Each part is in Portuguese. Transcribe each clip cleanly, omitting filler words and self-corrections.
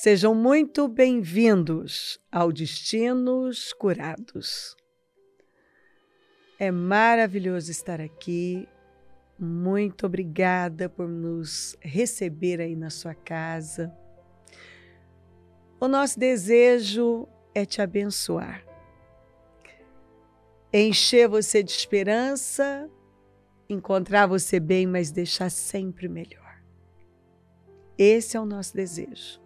Sejam muito bem-vindos ao Destinos Curados. É maravilhoso estar aqui. Muito obrigada por nos receber aí na sua casa. O nosso desejo é te abençoar, encher você de esperança, encontrar você bem, mas deixar sempre melhor. Esse é o nosso desejo.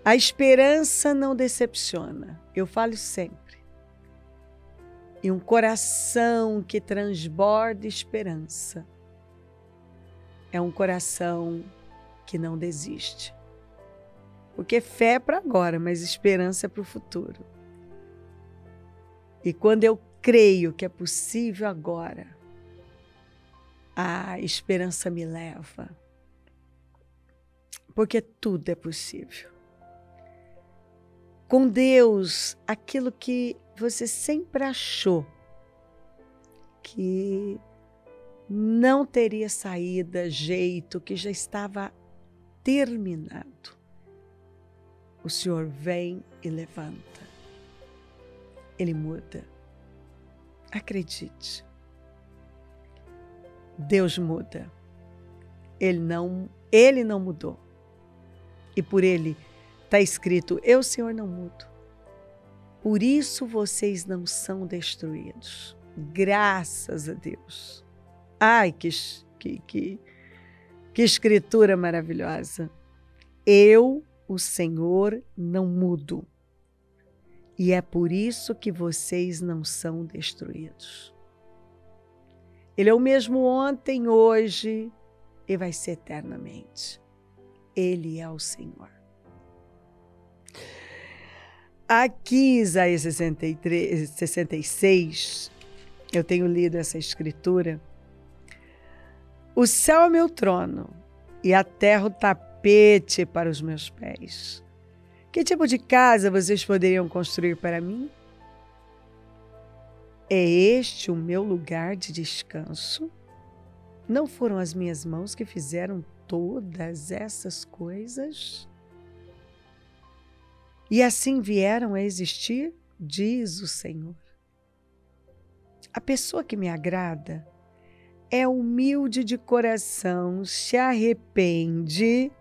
A esperança não decepciona, eu falo sempre. E um coração que transborda esperança é um coração que não desiste. Porque fé é para agora, mas esperança é para o futuro. E quando eu creio que é possível agora, a esperança me leva. Porque tudo é possível. Com Deus, aquilo que você sempre achou que não teria saída, jeito, que já estava terminado, o Senhor vem e levanta. Ele muda. Acredite. Deus muda. Ele não mudou. E por Ele está escrito, eu, Senhor, não mudo. Por isso vocês não são destruídos. Graças a Deus. Ai, que escritura maravilhosa. Eu, o Senhor, não mudo. E é por isso que vocês não são destruídos. Ele é o mesmo ontem, hoje e vai ser eternamente. Ele é o Senhor. Aqui, Isaías 66, eu tenho lido essa escritura. O céu é meu trono e a terra o tapete para os meus pés. Que tipo de casa vocês poderiam construir para mim? É este o meu lugar de descanso? Não foram as minhas mãos que fizeram todas essas coisas? E assim vieram a existir, diz o Senhor. A pessoa que me agrada é humilde de coração, se arrepende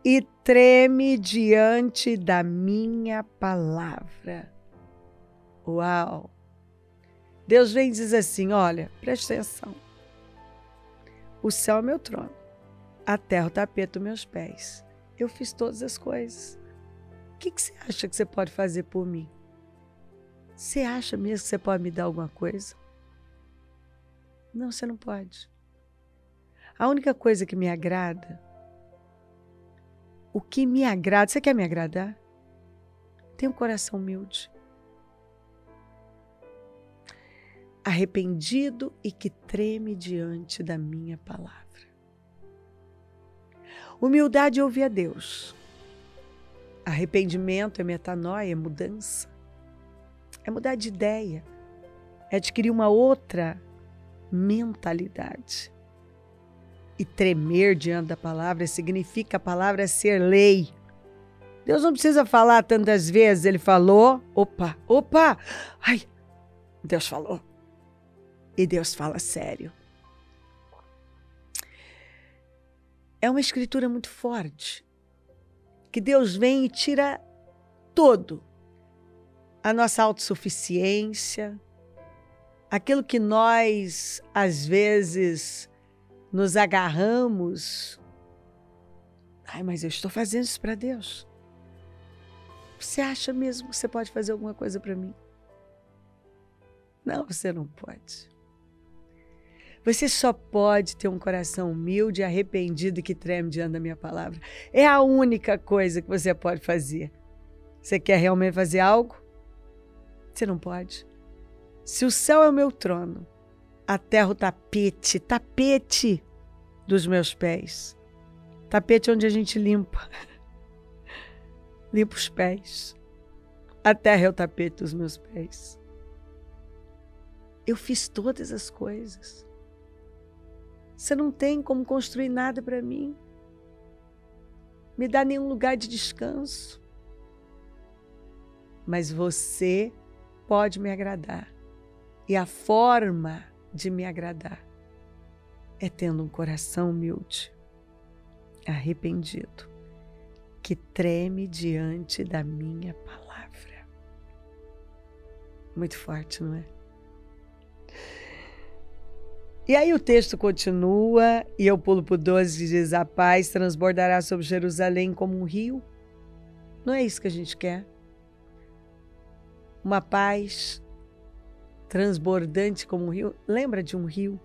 e treme diante da minha palavra. Uau! Deus vem e diz assim, olha, presta atenção. O céu é meu trono, a terra o tapete dos meus pés. Eu fiz todas as coisas. O que você acha que você pode fazer por mim? Você acha mesmo que você pode me dar alguma coisa? Não, você não pode. A única coisa que me agrada, o que me agrada, você quer me agradar? Tenha um coração humilde. Arrependido e que treme diante da minha palavra. Humildade é ouvir a Deus. Arrependimento é metanoia, é mudança. É mudar de ideia. É adquirir uma outra mentalidade. E tremer diante da palavra significa a palavra ser lei. Deus não precisa falar tantas vezes. Ele falou, opa, ai, Deus falou. E Deus fala sério. É uma escritura muito forte. Que Deus vem e tira todo. A nossa autossuficiência, aquilo que nós, às vezes, nos agarramos. Ai, mas eu estou fazendo isso para Deus. Você acha mesmo que você pode fazer alguma coisa para mim? Não, você não pode. Você só pode ter um coração humilde, arrependido e que treme diante da minha palavra. É a única coisa que você pode fazer. Você quer realmente fazer algo? Você não pode. Se o céu é o meu trono, a terra o tapete dos meus pés. Tapete onde a gente limpa. Limpa os pés. A terra é o tapete dos meus pés. Eu fiz todas as coisas. Você não tem como construir nada para mim. me dá nenhum lugar de descanso. Mas você pode me agradar. E a forma de me agradar é tendo um coração humilde, arrependido, que treme diante da minha palavra. Muito forte, não é? E aí o texto continua, e eu pulo para o 12, que diz: a paz transbordará sobre Jerusalém como um rio. Não é isso que a gente quer? Uma paz transbordante como um rio. Lembra de um rio?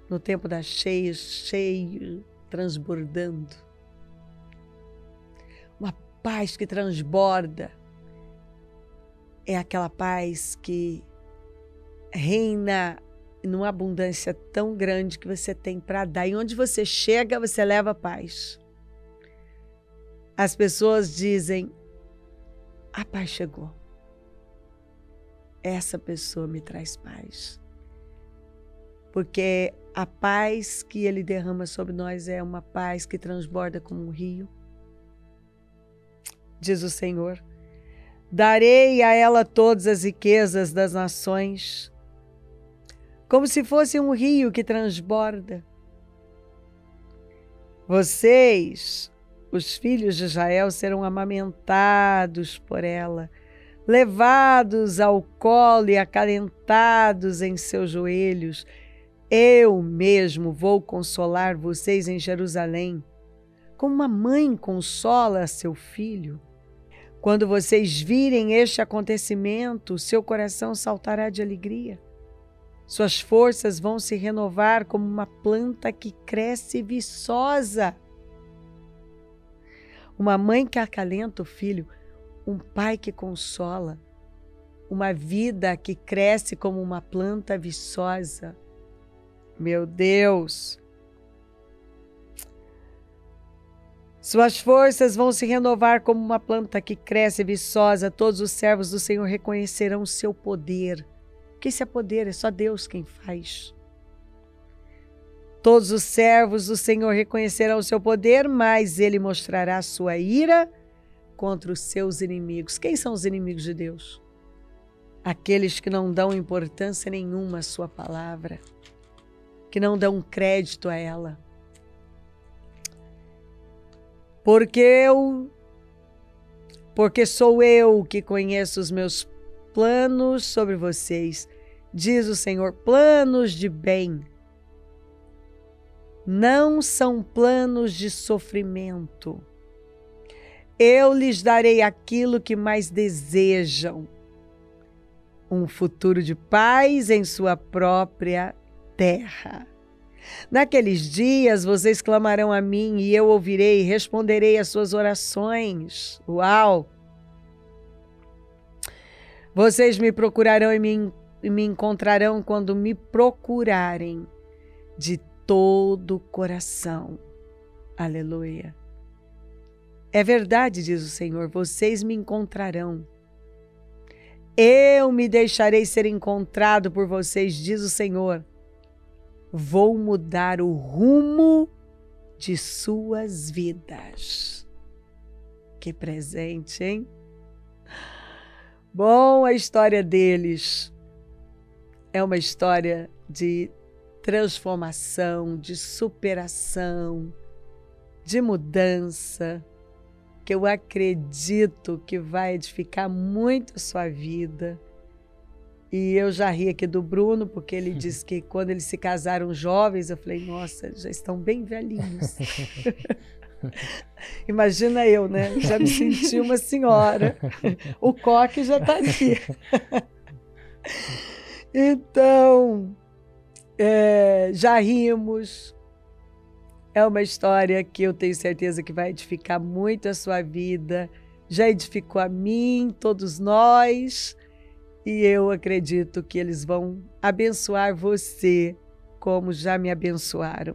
No tempo das cheias, cheio, transbordando. Uma paz que transborda. É aquela paz que reina numa abundância tão grande que você tem para dar. E onde você chega, você leva paz. As pessoas dizem: a paz chegou. Essa pessoa me traz paz. Porque a paz que Ele derrama sobre nós é uma paz que transborda como um rio. Diz o Senhor: darei a ela todas as riquezas das nações, como se fosse um rio que transborda. Vocês, os filhos de Israel, serão amamentados por ela, levados ao colo e acalentados em seus joelhos. Eu mesmo vou consolar vocês em Jerusalém, como uma mãe consola seu filho. Quando vocês virem este acontecimento, seu coração saltará de alegria. Suas forças vão se renovar como uma planta que cresce viçosa. Uma mãe que acalenta o filho, um pai que consola, uma vida que cresce como uma planta viçosa. Meu Deus! Suas forças vão se renovar como uma planta que cresce viçosa. Todos os servos do Senhor reconhecerão o seu poder. Porque esse é poder, é só Deus quem faz. Todos os servos do Senhor reconhecerão o seu poder, mas Ele mostrará a sua ira contra os seus inimigos. Quem são os inimigos de Deus? Aqueles que não dão importância nenhuma à sua palavra, que não dão crédito a ela. Porque sou eu que conheço os meus planos sobre vocês, diz o Senhor, planos de bem. Não são planos de sofrimento. Eu lhes darei aquilo que mais desejam, um futuro de paz em sua própria terra. Naqueles dias vocês clamarão a mim e eu ouvirei e responderei às suas orações. Uau! Vocês me procurarão e me encontrarão quando me procurarem de todo o coração. Aleluia! É verdade, diz o Senhor, vocês me encontrarão. Eu me deixarei ser encontrado por vocês, diz o Senhor. Vou mudar o rumo de suas vidas. Que presente, hein? Bom, a história deles é uma história de transformação, de superação, de mudança, que eu acredito que vai edificar muito a sua vida. E eu já ri aqui do Bruno, porque ele disse que quando eles se casaram jovens, eu falei, nossa, já estão bem velhinhos. Imagina eu, né? Já me senti uma senhora. O coque já está aqui. Então, já rimos. É uma história que eu tenho certeza que vai edificar muito a sua vida. Já edificou a mim, todos nós. E eu acredito que eles vão abençoar você como já me abençoaram.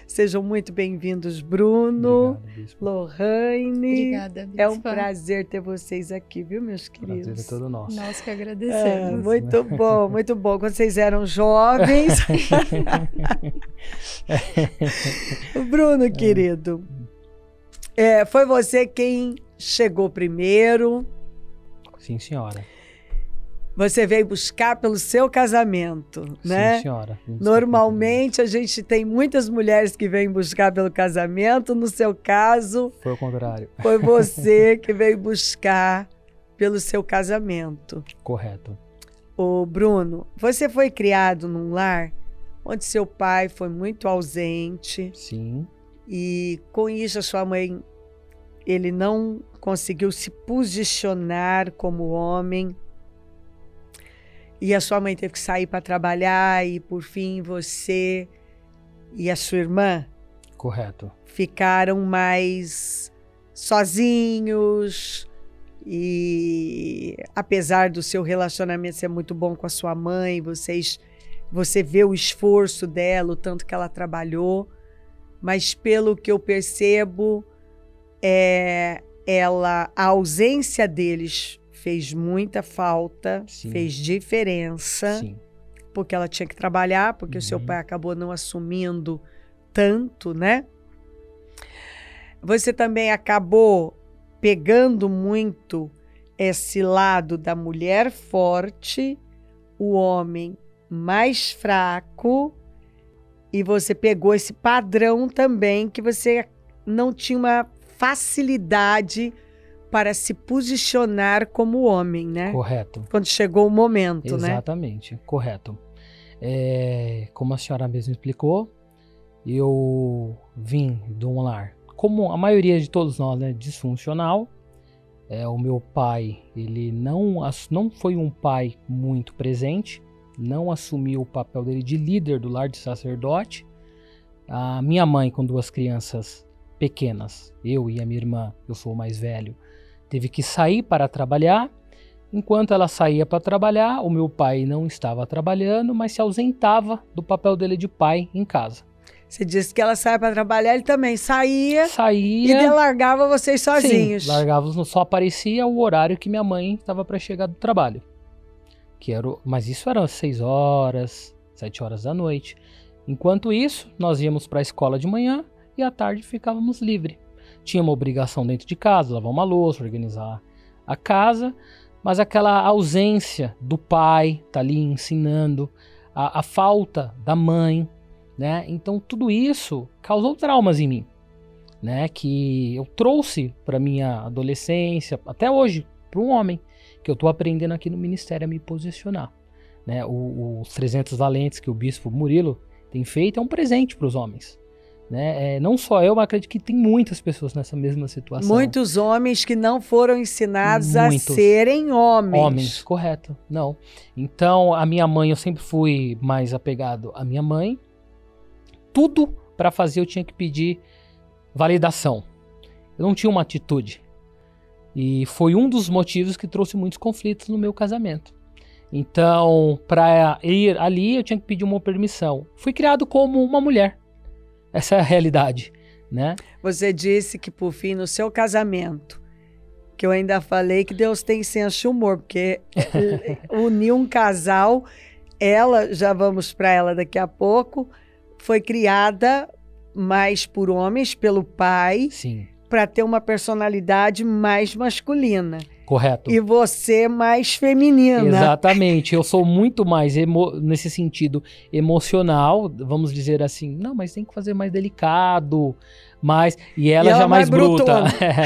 Sejam muito bem-vindos, Bruno, obrigado, Lohane. Obrigada, Bispa. É um prazer ter vocês aqui, viu, meus queridos? Prazer é todo nosso. Nós que agradecemos. Muito bom, muito bom. Quando vocês eram jovens. Bruno, querido, Foi você quem chegou primeiro. Sim, senhora. Você veio buscar pelo seu casamento, né? Sim, senhora. Normalmente a gente tem muitas mulheres que vêm buscar pelo casamento. No seu caso, foi o contrário. Foi você que veio buscar pelo seu casamento. Correto. Ô, Bruno, você foi criado num lar onde seu pai foi muito ausente. Sim. E com isso a sua mãe, ele não conseguiu se posicionar como homem. E a sua mãe teve que sair para trabalhar e, por fim, você e a sua irmã Correto. ficaram mais sozinhos. E apesar do seu relacionamento ser muito bom com a sua mãe, você vê o esforço dela, o tanto que ela trabalhou, mas pelo que eu percebo, a ausência deles fez muita falta, Sim. Fez diferença, Sim. Porque ela tinha que trabalhar, porque o seu pai acabou não assumindo tanto, né? Você também acabou pegando muito esse lado da mulher forte, o homem mais fraco, e você pegou esse padrão também que você não tinha uma facilidade para se posicionar como homem, né? Correto. Quando chegou o momento, né? Exatamente, correto. Como a senhora mesmo explicou, eu vim de um lar, como a maioria de todos nós, né, disfuncional. O meu pai, ele não foi um pai muito presente, não assumiu o papel dele de líder do lar, de sacerdote. A minha mãe, com 2 crianças pequenas, eu e a minha irmã, eu sou o mais velho, teve que sair para trabalhar. Enquanto ela saía para trabalhar, o meu pai não estava trabalhando, mas se ausentava do papel dele de pai em casa. Você disse que ela saía para trabalhar, ele também saía e largava vocês sozinhos. Sim, largávamos, só aparecia o horário que minha mãe estava para chegar do trabalho. Mas isso era 6 horas, 7 horas da noite. Enquanto isso, nós íamos para a escola de manhã e à tarde ficávamos livres. Tinha uma obrigação dentro de casa, lavar uma louça, organizar a casa, mas aquela ausência do pai tá ali ensinando, a falta da mãe, né? Então tudo isso causou traumas em mim, né? Que eu trouxe para minha adolescência, até hoje, para um homem, que eu tô aprendendo aqui no ministério a me posicionar, né? Os 300 valentes que o bispo Murilo tem feito é um presente para os homens, né? Não só eu, mas acredito que tem muitas pessoas nessa mesma situação. Muitos homens que não foram ensinados a serem homens. Homens, correto. Não. Então, a minha mãe, eu sempre fui mais apegado à minha mãe. Tudo para fazer eu tinha que pedir validação. Eu não tinha uma atitude. E foi um dos motivos que trouxe muitos conflitos no meu casamento. Então, para ir ali, eu tinha que pedir uma permissão. Fui criado como uma mulher. Essa é a realidade, né? Você disse que, por fim, no seu casamento, que eu ainda falei que Deus tem senso de humor, porque unir um casal, já vamos para ela daqui a pouco, foi criada mais por homens, pelo pai, para ter uma personalidade mais masculina. Correto. E você mais feminina. Exatamente. Eu sou muito mais, nesse sentido, emocional, vamos dizer assim. Não, mas tem que fazer mais delicado, e ela já mais bruta.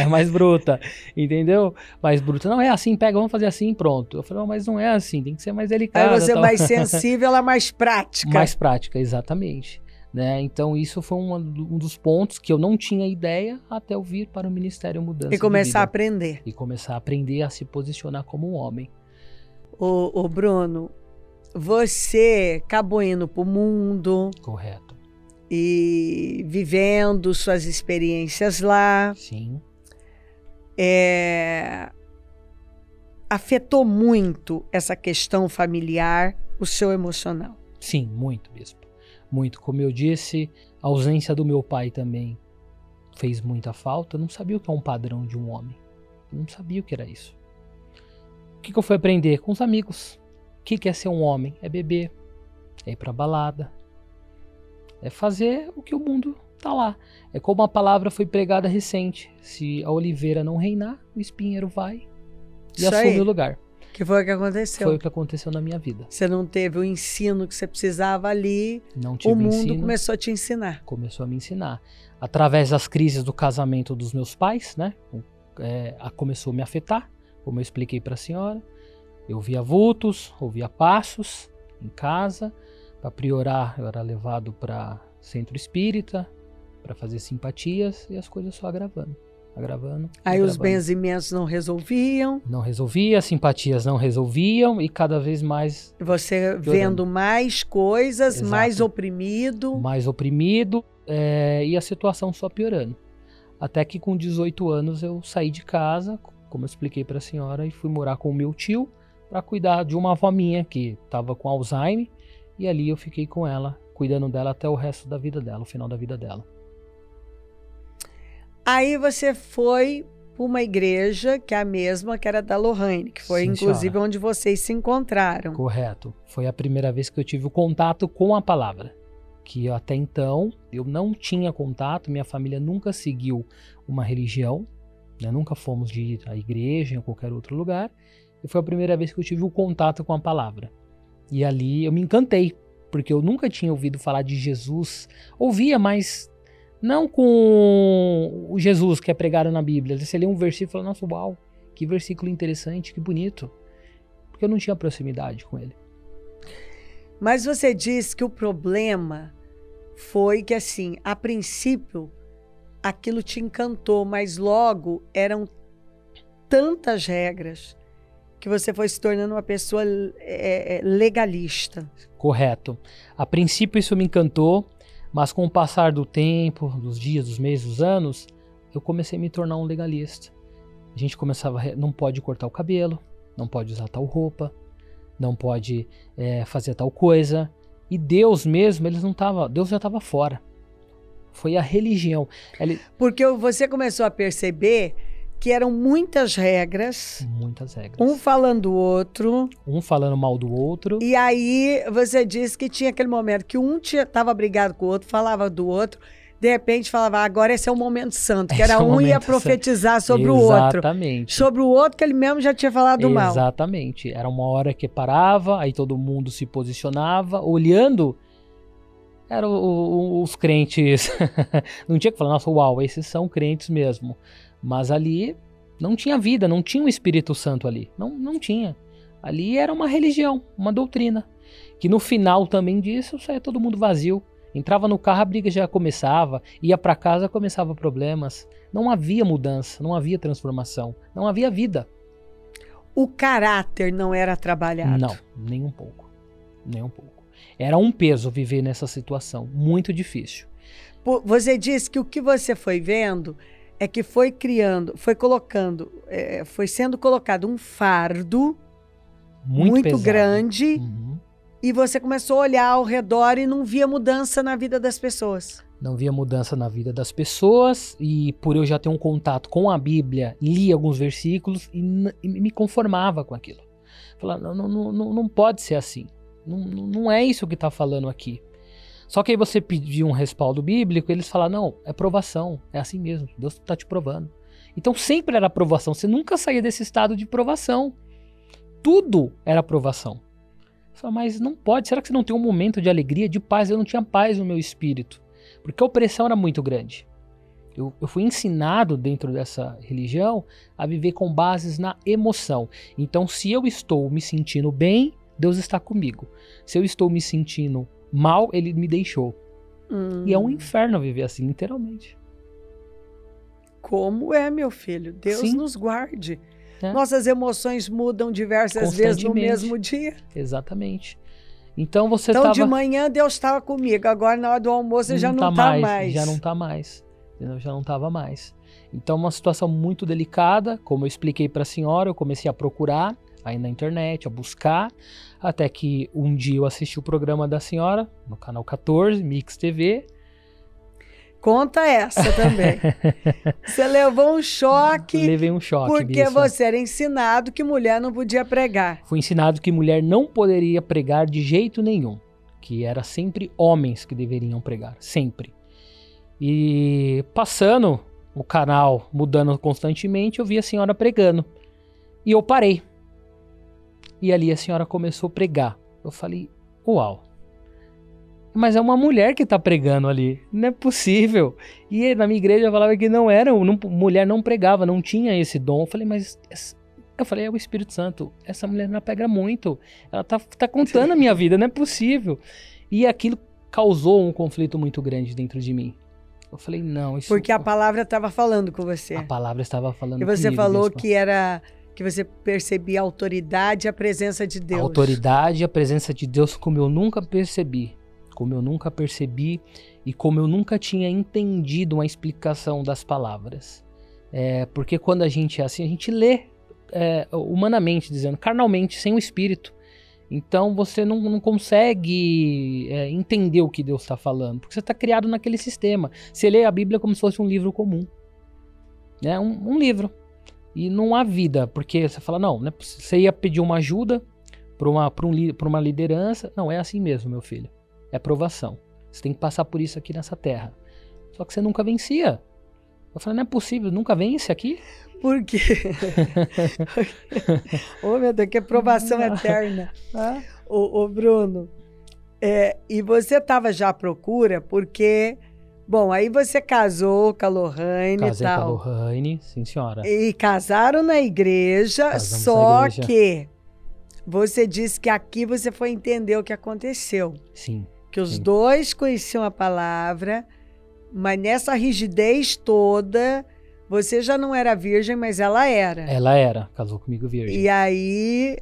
Mais bruta, entendeu? Mais bruta. Não é assim, pega, vamos fazer assim, pronto. Eu falei, não, mas não é assim, tem que ser mais delicado. Aí você é mais sensível, ela mais prática. Mais prática, exatamente. Né? Então isso foi um dos pontos que eu não tinha ideia até eu vir para o Ministério Mudança e começar de Vida. a aprender. E começar a aprender a se posicionar como um homem. Ô Bruno, você acabou indo para o mundo. Correto. E vivendo suas experiências lá. Sim. Afetou muito essa questão familiar, o seu emocional? Sim, muito, bispo. Muito. Como eu disse, a ausência do meu pai também fez muita falta. Eu não sabia o que é um padrão de um homem. Eu não sabia o que era isso. O que eu fui aprender? Com os amigos. O que é ser um homem? É beber, é ir pra balada, é fazer o que o mundo tá lá. É como a palavra foi pregada recente. Se a oliveira não reinar, o espinheiro vai e Isso assume aí. o lugar. Que foi o que aconteceu. Foi o que aconteceu na minha vida. Você não teve o ensino que você precisava ali. Não tive O mundo ensino, começou a te ensinar. começou a me ensinar. Através das crises do casamento dos meus pais, né? Começou a me afetar, como eu expliquei para a senhora. Eu via vultos, ouvia passos em casa. Para priorar, eu era levado para centro espírita, para fazer simpatias, e as coisas só agravando. Aí os benzimentos não resolviam. Não resolvia, simpatias não resolviam, e cada vez mais Você piorando. vendo mais coisas, Exato. mais oprimido. Mais oprimido, e a situação só piorando. Até que com 18 anos eu saí de casa, como eu expliquei para a senhora, e fui morar com o meu tio para cuidar de uma avó minha que estava com Alzheimer, e ali eu fiquei com ela, cuidando dela até o resto da vida dela, o final da vida dela. Aí você foi para uma igreja que é a mesma que era da Lohane, que foi Sim, inclusive senhora. onde vocês se encontraram. Correto. Foi a primeira vez que eu tive o contato com a palavra. Que até então eu não tinha contato, minha família nunca seguiu uma religião, né? Nunca fomos de ir à igreja em qualquer outro lugar. E foi a primeira vez que eu tive o contato com a palavra. E ali eu me encantei, porque eu nunca tinha ouvido falar de Jesus. Ouvia, mas não com o Jesus que é pregado na Bíblia. Você lê um versículo e fala, nossa, uau, que versículo interessante, que bonito. Porque eu não tinha proximidade com ele. Mas você disse que o problema foi que, assim, a princípio, aquilo te encantou, mas logo eram tantas regras que você foi se tornando uma pessoa legalista. Correto. A princípio isso me encantou, mas com o passar do tempo, dos dias, dos meses, dos anos, eu comecei a me tornar um legalista. A gente começava, não pode cortar o cabelo, não pode usar tal roupa, não pode fazer tal coisa. E Deus mesmo, Deus já estava fora. Foi a religião. Porque você começou a perceber que eram muitas regras. Muitas regras. Um falando do outro. Um falando mal do outro. E aí você disse que tinha aquele momento que um estava brigado com o outro, falava do outro. De repente falava, agora esse é o momento santo. Que era um ia profetizar sobre o outro. Exatamente. Sobre o outro que ele mesmo já tinha falado mal. Exatamente. Era uma hora que parava, aí todo mundo se posicionava, olhando. Eram os crentes. Não tinha que falar, nossa, uau, esses são crentes mesmo. Mas ali não tinha vida, não tinha o Espírito Santo ali. Não tinha. Ali era uma religião, uma doutrina. Que no final também disso, saía todo mundo vazio. Entrava no carro, a briga já começava. Ia para casa, começava problemas. Não havia mudança, não havia transformação. Não havia vida. O caráter não era trabalhado? Não, nem um pouco. Nem um pouco. Era um peso viver nessa situação. Muito difícil. Você disse que o que você foi vendo é que foi criando, foi sendo colocado um fardo muito grande. Uhum. E você começou a olhar ao redor e não via mudança na vida das pessoas. Não via mudança na vida das pessoas, e por eu já ter um contato com a Bíblia, li alguns versículos e me conformava com aquilo. Falava, não pode ser assim. Não é isso que está falando aqui. Só que aí você pedia um respaldo bíblico, eles falaram, não, é provação, é assim mesmo, Deus está te provando. Então sempre era provação, você nunca saía desse estado de provação. Tudo era provação. Eu falei, mas não pode, será que você não tem um momento de alegria, de paz? Eu não tinha paz no meu espírito, porque a opressão era muito grande. Eu fui ensinado dentro dessa religião a viver com bases na emoção. Então se eu estou me sentindo bem, Deus está comigo. Se eu estou me sentindo mal, ele me deixou. E é um inferno viver assim, literalmente. Como é, meu filho? Deus Sim. nos guarde. É. Nossas emoções mudam diversas vezes no mesmo dia. Exatamente. Então você Então de manhã Deus estava comigo, agora na hora do almoço já não está mais. Já não está mais. Já não estava mais. Então uma situação muito delicada, como eu expliquei para a senhora, eu comecei a procurar aí na internet, a buscar, até que um dia eu assisti o programa da senhora, no canal 14, Mix TV. Conta essa também. Você levou um choque. Levei um choque, porque Bissa. você era ensinado que mulher não podia pregar. Fui ensinado que mulher não poderia pregar de jeito nenhum, que era sempre homens que deveriam pregar, sempre. E passando o canal, mudando constantemente, eu vi a senhora pregando. E eu parei. E ali a senhora começou a pregar. Eu falei, uau. Mas é uma mulher que tá pregando ali. Não é possível. E na minha igreja eu falava que não era, mulher não pregava, não tinha esse dom. Eu falei, mas... Eu falei, é o Espírito Santo. Essa mulher não prega muito. Ela tá contando a minha vida, não é possível. E aquilo causou um conflito muito grande dentro de mim. Eu falei, não, isso... Porque a palavra estava falando com você. A palavra estava falando comigo. E você falou Bispa. que você percebia a autoridade e a presença de Deus. A autoridade e a presença de Deus como eu nunca percebi. Como eu nunca percebi e como eu nunca tinha entendido uma explicação das palavras. Porque quando a gente é assim, a gente lê humanamente, dizendo, carnalmente, sem o Espírito. Então você não consegue entender o que Deus está falando, porque você está criado naquele sistema. Você lê a Bíblia como se fosse um livro comum. Né? Um livro. E não há vida, porque você fala, não, você ia pedir uma ajuda para uma liderança. Não, é assim mesmo, meu filho. É provação. Você tem que passar por isso aqui nessa terra. Só que você nunca vencia. Eu falei, não é possível, nunca vence aqui? Por quê? Oh, meu Deus, que provação eterna. Ô, Bruno, e você estava já à procura porque... Bom, aí você casou com a Lohane e tal. Casei com a Lohane, sim senhora. E casaram na igreja, Casamos só na igreja. que você disse que aqui você foi entender o que aconteceu. Sim. Que os dois conheciam a palavra, mas nessa rigidez toda, você já não era virgem, mas ela era. Ela era, casou comigo virgem. E aí,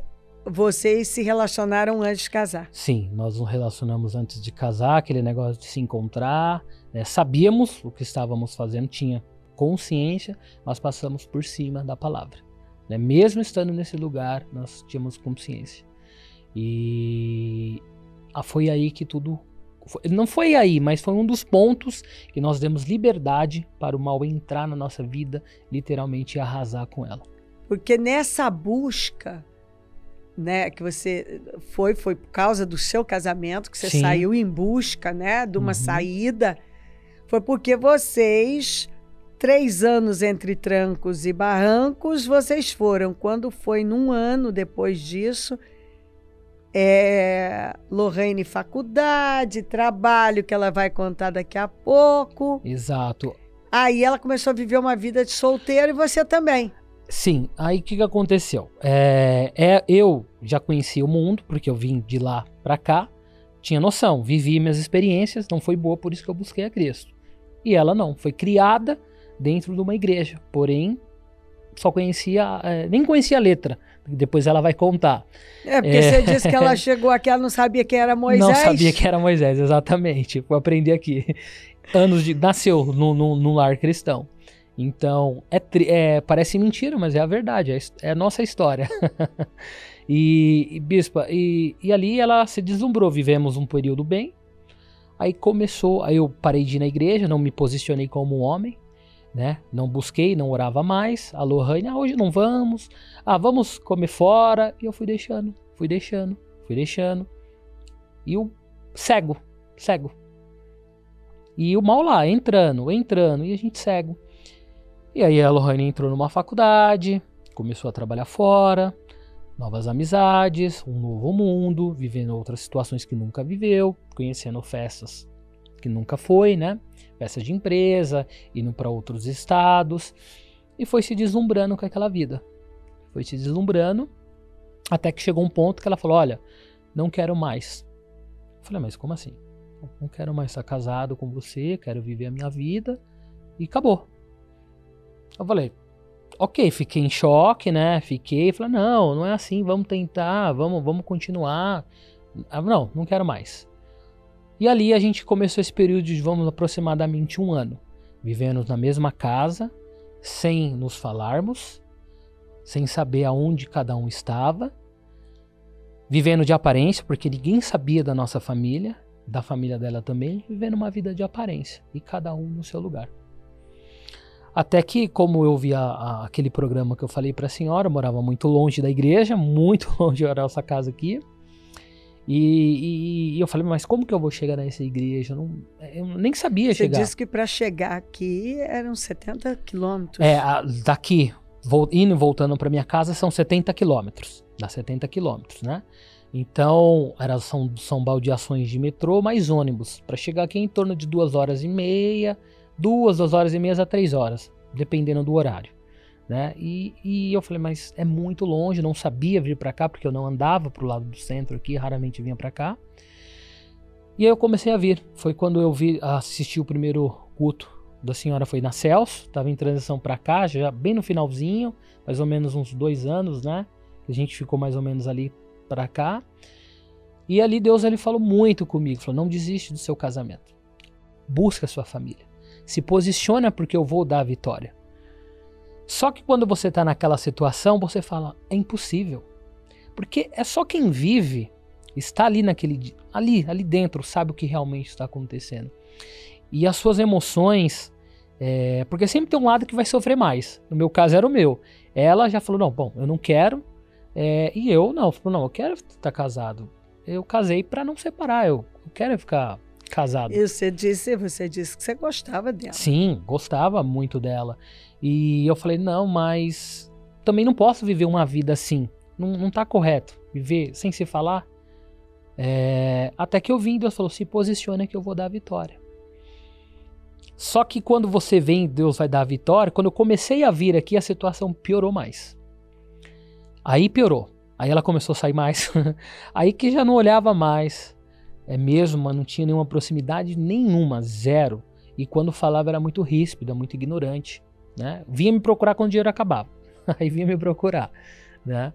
vocês se relacionaram antes de casar. Sim, nós nos relacionamos antes de casar, aquele negócio de se encontrar, né? Sabíamos o que estávamos fazendo, tinha consciência, mas passamos por cima da palavra. Né? Mesmo estando nesse lugar, nós tínhamos consciência. E foi aí que tudo... Não foi aí, mas foi um dos pontos que nós demos liberdade para o mal entrar na nossa vida, literalmente arrasar com ela. Porque nessa busca, né, que você foi por causa do seu casamento, que você Sim. saiu em busca, né, de uma saída, foi porque vocês, 3 anos entre trancos e barrancos, vocês foram. Quando foi num ano depois disso... Lohane, faculdade, trabalho, que ela vai contar daqui a pouco. Exato. Aí ela começou a viver uma vida de solteiro e você também. Sim, aí o que aconteceu? Eu já conhecia o mundo, porque eu vim de lá pra cá, tinha noção, vivi minhas experiências, não foi boa, por isso que eu busquei a Cristo. E ela não, foi criada dentro de uma igreja, porém só conhecia, nem conhecia a letra, depois ela vai contar. Porque você disse que ela chegou aqui, ela não sabia quem era Moisés. Não sabia quem era Moisés, exatamente, vou aprender aqui. Nasceu num lar cristão. Então, parece mentira, mas é a verdade, é a nossa história. Bispa, e ali ela se deslumbrou, vivemos um período bem, aí eu parei de ir na igreja, não me posicionei como homem, né? Não busquei, não orava mais. A Lohane, hoje não vamos. Vamos comer fora. E eu fui deixando. E eu cego. E o mal lá, entrando. E a gente cego. E aí a Lohane entrou numa faculdade, começou a trabalhar fora, novas amizades, um novo mundo, vivendo outras situações que nunca viveu, conhecendo festas que nunca foi, né? Festas de empresa, indo para outros estados, e foi se deslumbrando com aquela vida. Foi se deslumbrando, até que chegou um ponto que ela falou, olha, não quero mais. Eu falei, mas como assim? Não quero mais estar casado com você, quero viver a minha vida, e acabou. Eu falei, ok, fiquei em choque, né? Falei, não é assim, vamos tentar, vamos continuar. Não quero mais. E ali a gente começou esse período de, aproximadamente 1 ano, vivendo na mesma casa, sem nos falarmos, sem saber aonde cada um estava, vivendo de aparência, porque ninguém sabia da nossa família, da família dela também, vivendo uma vida de aparência, e cada um no seu lugar. Até que, como eu vi aquele programa que eu falei para a senhora, eu morava muito longe da igreja, muito longe da nossa casa aqui, E eu falei, mas como que eu vou chegar nessa igreja? Eu nem sabia chegar. Você disse que para chegar aqui eram 70 quilômetros. Daqui, indo e voltando para minha casa, são 70 quilômetros. Dá 70 quilômetros, né? Então, são baldeações de metrô mais ônibus. Para chegar aqui em torno de 2 horas e meia, 2 horas e meia a 3 horas, dependendo do horário, né? E eu falei, mas é muito longe, não sabia vir para cá, porque eu não andava pro lado do centro aqui, raramente vinha para cá. E aí eu comecei a vir. Foi quando eu assisti o primeiro culto da senhora, foi na Celso, estava em transição para cá, já bem no finalzinho, mais ou menos uns 2 anos, né? A gente ficou mais ou menos ali para cá. E ali Deus ele falou muito comigo, falou, não desiste do seu casamento. Busca a sua família. Se posiciona porque eu vou dar a vitória. Só que quando você está naquela situação, você fala, é impossível. Porque é só quem vive, está ali ali dentro, sabe o que realmente está acontecendo. E as suas emoções, porque sempre tem um lado que vai sofrer mais. No meu caso era o meu. Ela já falou, não, bom, eu não quero. E eu eu quero estar casado. Eu casei para não separar, eu quero ficar casado. E você disse que você gostava dela. Sim, gostava muito dela. E eu falei, não, mas também não posso viver uma vida assim. Não tá correto viver sem se falar. Até que eu vim, Deus falou, se posiciona que eu vou dar a vitória. Só que quando você vem, Deus vai dar a vitória. Quando eu comecei a vir aqui, a situação piorou mais. Aí piorou. Aí ela começou a sair mais. Aí que já não olhava mais. Mesmo, não tinha nenhuma proximidade nenhuma, zero. E quando falava era muito ríspida, muito ignorante, né? Vinha me procurar quando o dinheiro acabava. Aí vinha me procurar, né?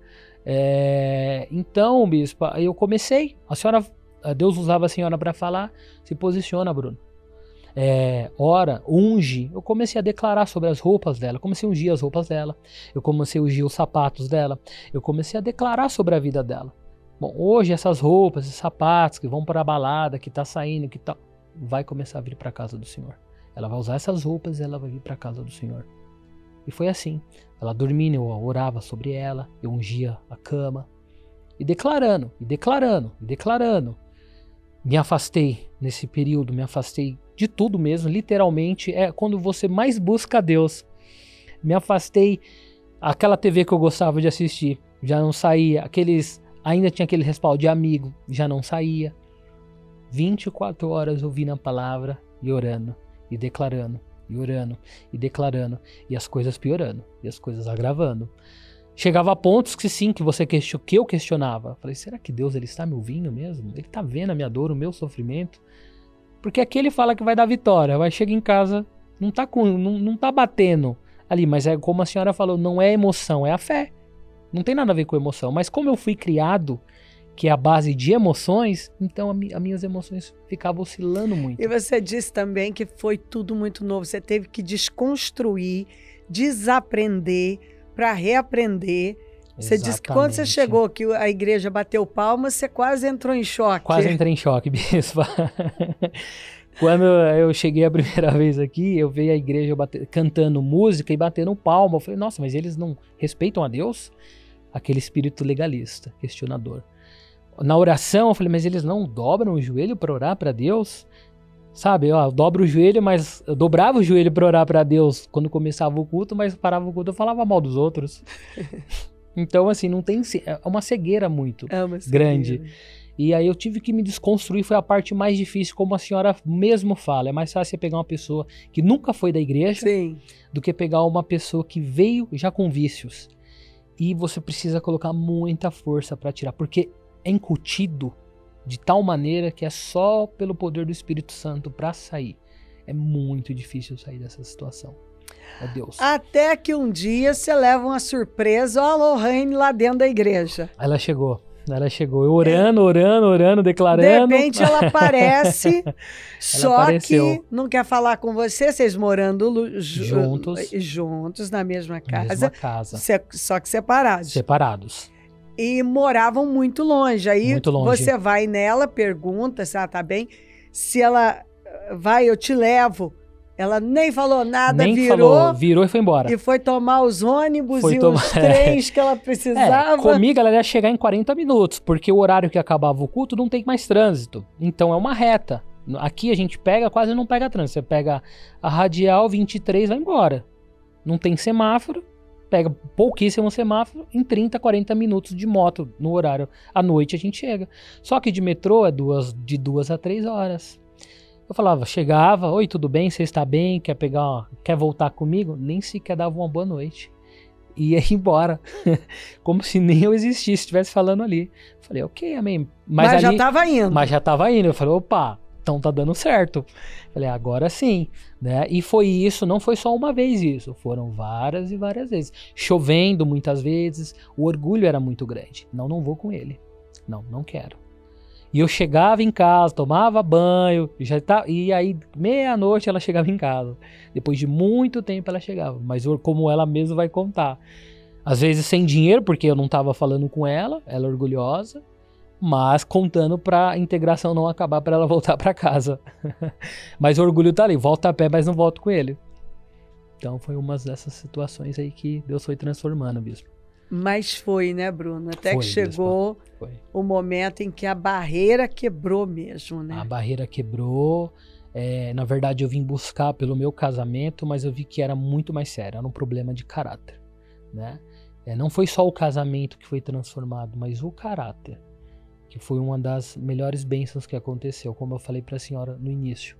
Então, bispo, aí eu comecei. Deus usava a senhora para falar. Se posiciona, Bruno. Ora, unge. Eu comecei a declarar sobre as roupas dela. Eu comecei a ungir as roupas dela. Eu comecei a ungir os sapatos dela. Eu comecei a declarar sobre a vida dela. Bom, hoje essas roupas, esses sapatos que vão para a balada, que tá saindo, que tá, vai começar a vir para a casa do Senhor. Ela vai usar essas roupas e ela vai vir para a casa do Senhor. E foi assim. Ela dormindo, eu orava sobre ela, eu ungia a cama. E declarando, e declarando, e declarando. Me afastei nesse período, me afastei de tudo mesmo, literalmente. Quando você mais busca a Deus. Me afastei. Aquela TV que eu gostava de assistir, já não saía. Ainda tinha aquele respaldo de amigo, já não saía. 24 horas ouvindo a palavra e orando, e declarando, e orando, e declarando. E as coisas piorando, e as coisas agravando. Chegava a pontos que sim, que eu questionava. Falei, será que Deus ele está me ouvindo mesmo? Ele está vendo a minha dor, o meu sofrimento? Porque aqui ele fala que vai dar vitória, vai chegar em casa, não tá batendo ali, mas é como a senhora falou, não é emoção, é a fé. Não tem nada a ver com emoção, mas como eu fui criado, que é a base de emoções, então as minhas emoções ficavam oscilando muito. E você disse também que foi tudo muito novo, você teve que desconstruir, desaprender para reaprender. Você disse que quando você chegou, que a igreja bateu palmas, você quase entrou em choque. Quase entrei em choque, bispo. Quando eu cheguei a primeira vez aqui, eu vi a igreja cantando música e batendo palma. Eu falei, nossa, mas eles não respeitam a Deus? Aquele espírito legalista, questionador. Na oração, eu falei, mas eles não dobram o joelho para orar para Deus? Sabe, eu dobro o joelho, mas eu dobrava o joelho para orar para Deus quando começava o culto, mas parava o culto, eu falava mal dos outros. Então, assim, não tem, é uma cegueira muito grande. E aí eu tive que me desconstruir, foi a parte mais difícil, como a senhora mesmo fala. É mais fácil você pegar uma pessoa que nunca foi da igreja do que pegar uma pessoa que veio já com vícios. E você precisa colocar muita força para tirar, porque é incutido de tal maneira que é só pelo poder do Espírito Santo para sair. É muito difícil sair dessa situação. É Deus. Até que um dia você leva uma surpresa, ó, a Lohane lá dentro da igreja. Ela chegou, eu orando, declarando. De repente ela aparece, que não quer falar com você, vocês morando juntos na mesma casa. Só que separados. E moravam muito longe. Aí você vai nela, pergunta se ela tá bem. Se ela vai, eu te levo. Ela nem falou nada, Nem falou, virou e foi embora. E foi tomar os ônibus Foi e tomar- os trens que ela precisava. Comigo ela ia chegar em 40 minutos, porque o horário que acabava o culto não tem mais trânsito. Então é uma reta. Aqui a gente pega, quase não pega trânsito. Você pega a radial 23, vai embora. Não tem semáforo, pega pouquíssimo semáforo, em 30, 40 minutos de moto no horário. À noite a gente chega. Só que de metrô é de 2 a 3 horas. Eu falava, chegava, oi, tudo bem? Você está bem? Quer voltar comigo? Nem sequer dava uma boa noite. E ia embora. Como se nem eu existisse, estivesse falando ali. Falei, ok, amém. Mas ali, já estava indo. Mas já estava indo. Eu falei, opa, então tá dando certo. Falei, agora sim. Né? E foi isso, não foi só uma vez isso. Foram várias e várias vezes. Chovendo muitas vezes. O orgulho era muito grande. Não vou com ele. Não quero. E eu chegava em casa, tomava banho, e aí meia-noite ela chegava em casa. Depois de muito tempo ela chegava, mas como ela mesma vai contar. Às vezes sem dinheiro, porque eu não estava falando com ela orgulhosa, mas contando para a integração não acabar, para ela voltar para casa. Mas o orgulho tá ali, volta a pé, mas não volto com ele. Então foi uma dessas situações aí que Deus foi transformando, bispo. Mas foi, né, Bruno? Até que chegou o momento em que a barreira quebrou mesmo, né? A barreira quebrou. Na verdade, eu vim buscar pelo meu casamento, mas eu vi que era muito mais sério. Era um problema de caráter, né? Não foi só o casamento que foi transformado, mas o caráter, que foi uma das melhores bênçãos que aconteceu. Como eu falei para a senhora no início,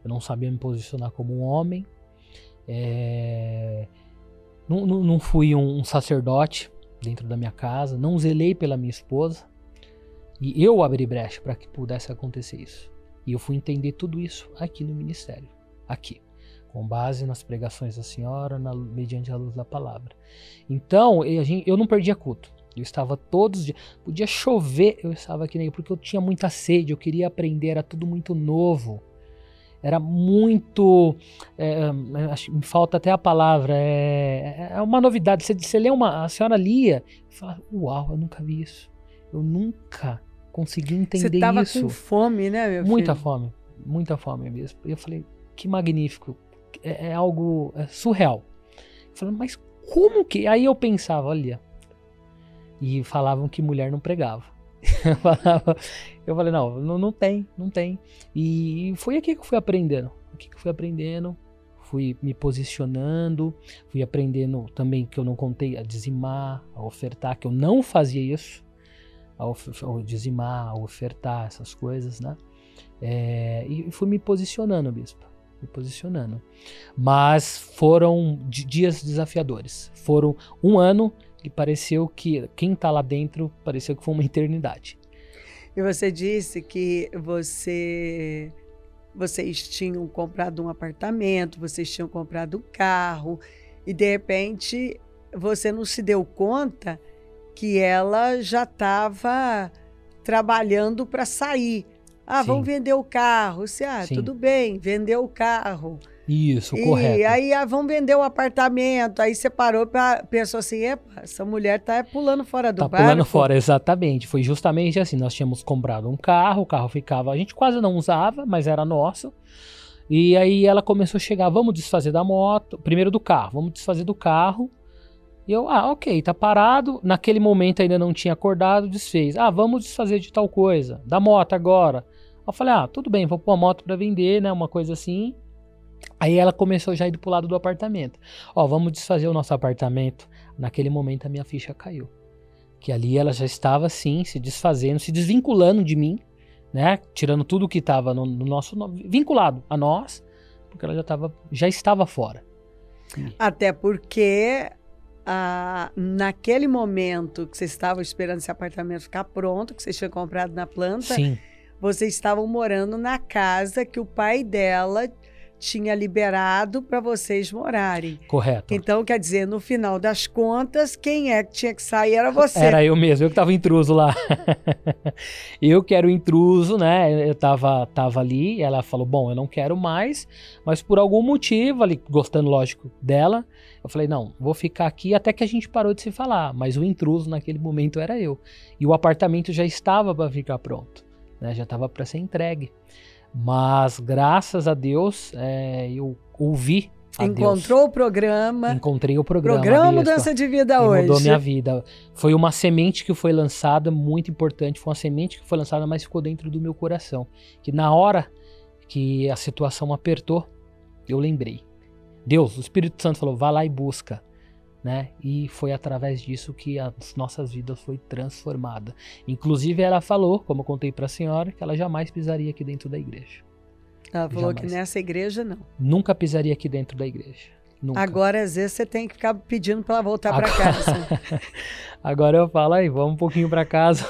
eu não sabia me posicionar como um homem. Não fui um sacerdote dentro da minha casa, não zelei pela minha esposa, e eu abri brecha para que pudesse acontecer isso. E eu fui entender tudo isso aqui no ministério, aqui, com base nas pregações da senhora, mediante a luz da palavra. Então, eu não perdia culto. Eu estava todos os dias, podia chover, eu estava aqui nem porque eu tinha muita sede, eu queria aprender, era tudo muito novo. Era muito, me falta até a palavra, é uma novidade. Você lê a senhora lia e fala, uau, eu nunca vi isso. Eu nunca consegui entender isso. Você estava com fome, né, meu muita filho? Muita fome mesmo. E eu falei, que magnífico, é algo surreal. Eu falei, mas como que... Aí eu pensava, olha, e falavam que mulher não pregava. Eu falei, não tem. E foi aqui que eu fui aprendendo. Fui me posicionando, fui aprendendo também que eu não contei a dizimar, a ofertar, que eu não fazia isso, a dizimar, a ofertar, essas coisas, né? E fui me posicionando, bispo, Mas foram dias desafiadores. Foram um ano e pareceu que quem está lá dentro pareceu que foi uma eternidade. E você disse que vocês tinham comprado um apartamento, vocês tinham comprado um carro e de repente você não se deu conta que ela já estava trabalhando para sair. Sim. Vamos vender o carro. Tudo bem, vendeu o carro. Isso, correto. E aí, vamos vender o apartamento. Aí você parou, pensou assim, essa mulher tá pulando fora do barco. Tá pulando fora, exatamente. Foi justamente assim, nós tínhamos comprado um carro, o carro ficava, a gente quase não usava, mas era nosso. E aí ela começou a chegar, vamos desfazer da moto, primeiro do carro, vamos desfazer do carro. E eu, ok, tá parado, naquele momento ainda não tinha acordado, desfez. Vamos desfazer de tal coisa, da moto agora. Eu falei, tudo bem, vou pôr a moto para vender, né, uma coisa assim. Aí ela começou já a ir pro lado do apartamento. Vamos desfazer o nosso apartamento. Naquele momento a minha ficha caiu. Que ali ela já estava assim, se desfazendo, se desvinculando de mim, né? Tirando tudo que estava no nosso vinculado a nós, porque ela já estava fora. Até porque naquele momento que vocês estavam esperando esse apartamento ficar pronto, que vocês tinham comprado na planta, sim, vocês estavam morando na casa que o pai dela tinha liberado para vocês morarem. Correto. Então, quer dizer, no final das contas, quem é que tinha que sair era você. Era eu mesmo, eu que estava intruso lá. Eu que era o intruso, né? Eu tava ali, ela falou, bom, eu não quero mais, mas por algum motivo, ali, gostando, lógico, dela, eu falei, não, vou ficar aqui até que a gente parou de se falar, mas o intruso naquele momento era eu. E o apartamento já estava para ficar pronto, né? Já estava para ser entregue. Mas, graças a Deus, eu ouvi a Encontrou Deus. o programa. Encontrei o programa. Programa Bispa, Mudança de Vida e hoje. mudou minha vida. Foi uma semente que foi lançada, muito importante. Foi uma semente que foi lançada, mas ficou dentro do meu coração. Que na hora que a situação apertou, eu lembrei. Deus, o Espírito Santo falou, vá lá e busca. Né? E foi através disso que as nossas vidas foi transformada. Inclusive ela falou, como eu contei para a senhora, que ela jamais pisaria aqui dentro da igreja. Ela falou Jamais. que nessa igreja não. Nunca pisaria aqui dentro da igreja. Nunca. Agora, às vezes, você tem que ficar pedindo para ela voltar para casa. Agora eu falo aí, vamos um pouquinho para casa.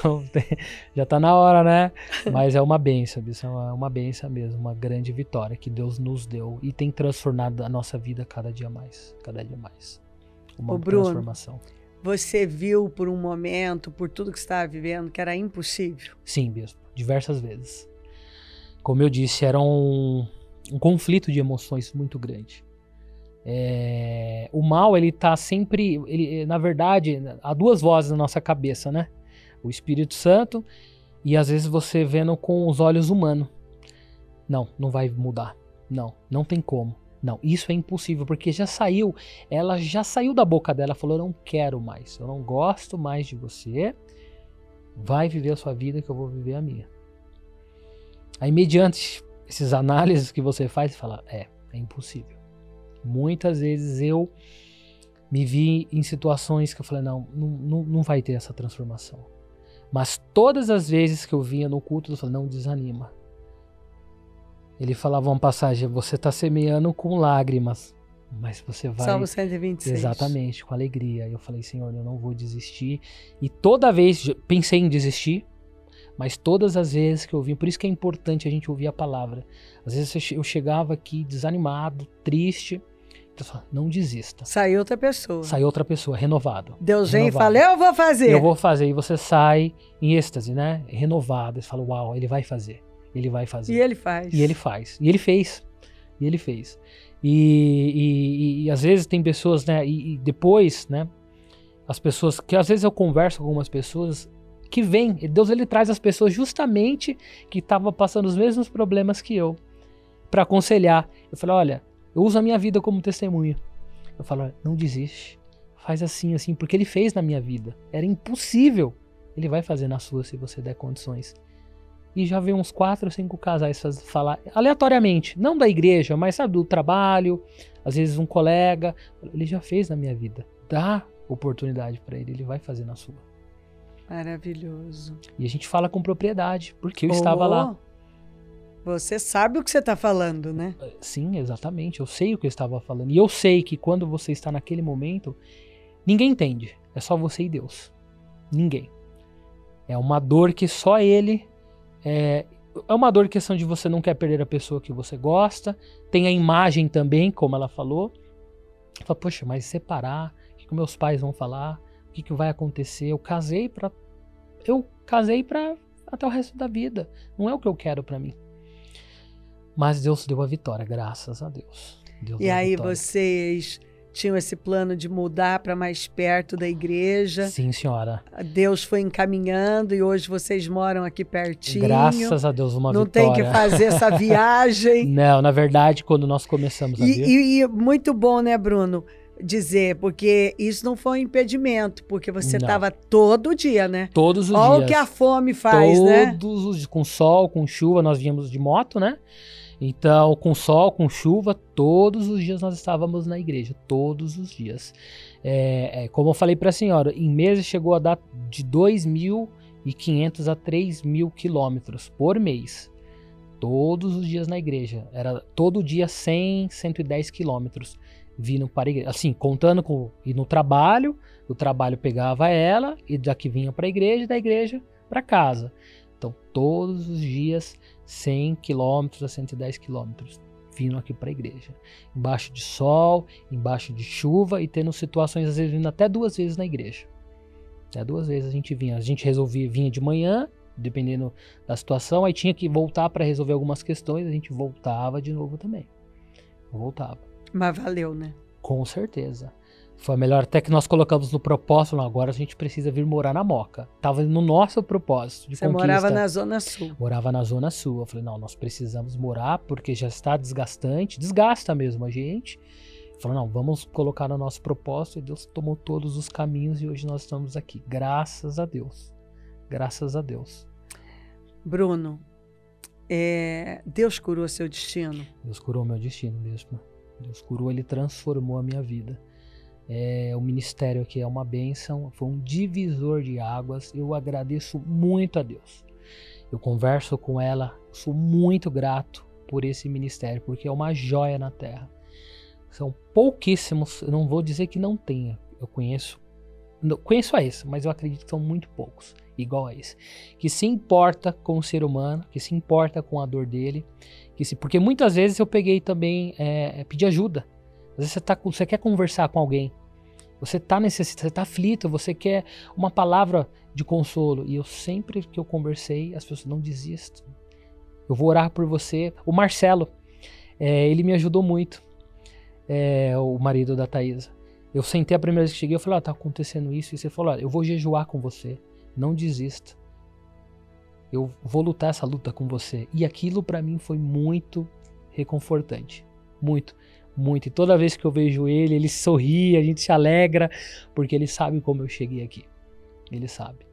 Já tá na hora, né? Mas é uma bênção, é uma bênção mesmo, uma grande vitória que Deus nos deu e tem transformado a nossa vida cada dia mais. Cada dia mais. Uma transformação. Você viu por um momento, por tudo que você estava vivendo, que era impossível? Sim, bispo, diversas vezes. Como eu disse, era um conflito de emoções muito grande. O mal, ele tá sempre... na verdade, há duas vozes na nossa cabeça, né? O Espírito Santo e às vezes você vendo com os olhos humanos. Não vai mudar. Não tem como. Não, isso é impossível, porque ela já saiu da boca dela, falou, eu não quero mais, eu não gosto mais de você, vai viver a sua vida que eu vou viver a minha. Aí, mediante esses análises que você faz, você fala, é impossível. Muitas vezes eu me vi em situações que eu falei, não vai ter essa transformação. Mas todas as vezes que eu vinha no culto, eu falei, não desanima. Ele falava uma passagem, você está semeando com lágrimas, mas você vai... Salmo 126. Exatamente, com alegria. Eu falei, Senhor, eu não vou desistir. E toda vez, pensei em desistir, mas todas as vezes que eu vim, por isso que é importante a gente ouvir a palavra. Às vezes eu chegava aqui desanimado, triste, eu falava, não desista. Saiu outra pessoa. Saiu outra pessoa, renovado. Deus vem e fala, eu vou fazer. Eu vou fazer. E você sai em êxtase, né? Renovado. Você fala, uau, ele vai fazer. Ele vai fazer. E ele faz. E ele faz. E ele fez. E ele fez. E às vezes tem pessoas, né? E depois, né? As pessoas, que às vezes eu converso com algumas pessoas que vêm. Deus, ele traz as pessoas justamente que estavam passando os mesmos problemas que eu. Para aconselhar. Eu falo, olha, eu uso a minha vida como testemunho. Eu falo, olha, não desiste. Faz assim, assim, porque ele fez na minha vida. Era impossível. Ele vai fazer na sua se você der condições. E já vem uns 4 ou 5 casais falar aleatoriamente, não da igreja, mas sabe, do trabalho, às vezes um colega, ele já fez na minha vida. Dá oportunidade para ele vai fazer na sua. Maravilhoso. E a gente fala com propriedade, porque eu estava lá. Você sabe o que você está falando, né? Sim, exatamente, eu sei o que eu estava falando. E eu sei que quando você está naquele momento, ninguém entende, é só você e Deus. Ninguém. É uma dor que só ele... É uma dor, questão de você não quer perder a pessoa que você gosta. Tem a imagem também, como ela falou. Fala, poxa, mas separar, o que meus pais vão falar? O que vai acontecer? Eu casei pra até o resto da vida. Não é o que eu quero pra mim. Mas Deus deu a vitória, graças a Deus. E aí vocês tinham esse plano de mudar para mais perto da igreja. Sim, senhora. Deus foi encaminhando e hoje vocês moram aqui pertinho. Graças a Deus, uma não vitória. Não tem que fazer essa viagem. Não, na verdade, quando nós começamos a ver... E muito bom, né, Bruno, dizer, porque isso não foi um impedimento, porque você estava todo dia, né? Todos os dias. Olha o que a fome faz, né? Todos os dias, com sol, com chuva, nós viemos de moto, né? Então, com sol, com chuva, todos os dias nós estávamos na igreja, todos os dias. Como eu falei para a senhora, em meses chegou a dar de 2.500 a 3.000 quilômetros por mês. Todos os dias na igreja. Era todo dia 100, 110 quilômetros vindo para a igreja. Assim, contando com ir no trabalho, do trabalho pegava ela, e daqui vinha para a igreja, e da igreja para casa. Então, todos os dias, 100 quilômetros a 110 quilômetros, vindo aqui para a igreja. Embaixo de sol, embaixo de chuva e tendo situações, às vezes, vindo até 2 vezes na igreja. Até 2 vezes a gente vinha. A gente resolvia, vinha de manhã, dependendo da situação, aí tinha que voltar para resolver algumas questões, a gente voltava de novo também. Voltava. Mas valeu, né? Com certeza. Foi melhor até que nós colocamos no propósito, não, agora a gente precisa vir morar na Moca. Tava no nosso propósito de Você conquista. morava na Zona Sul. Morava na Zona Sul. Eu falei, não, nós precisamos morar porque já está desgastante, desgasta mesmo a gente. Eu falei, não, vamos colocar no nosso propósito, e Deus tomou todos os caminhos e hoje nós estamos aqui. Graças a Deus. Graças a Deus. Bruno, Deus curou seu destino? Deus curou meu destino mesmo. Deus curou, Ele transformou a minha vida. O ministério aqui é uma bênção, foi um divisor de águas. Eu agradeço muito a Deus. Eu converso com ela, sou muito grato por esse ministério, porque é uma joia na terra. São pouquíssimos, eu não vou dizer que não tenha. Eu conheço a esse, mas eu acredito que são muito poucos, igual a esse. Que se importa com o ser humano, que se importa com a dor dele. Porque muitas vezes eu peguei também, pedi ajuda. Às vezes você quer conversar com alguém, você está necessitado, você está aflito, você quer uma palavra de consolo. E eu sempre que eu conversei, as pessoas não desistam. Eu vou orar por você. O Marcelo, ele me ajudou muito, o marido da Thaisa. Eu sentei a primeira vez que cheguei, eu falei, tá acontecendo isso. E você falou, eu vou jejuar com você, não desista. Eu vou lutar essa luta com você. E aquilo para mim foi muito reconfortante. Muito. Muito, e toda vez que eu vejo ele sorri, a gente se alegra, porque ele sabe como eu cheguei aqui, ele sabe,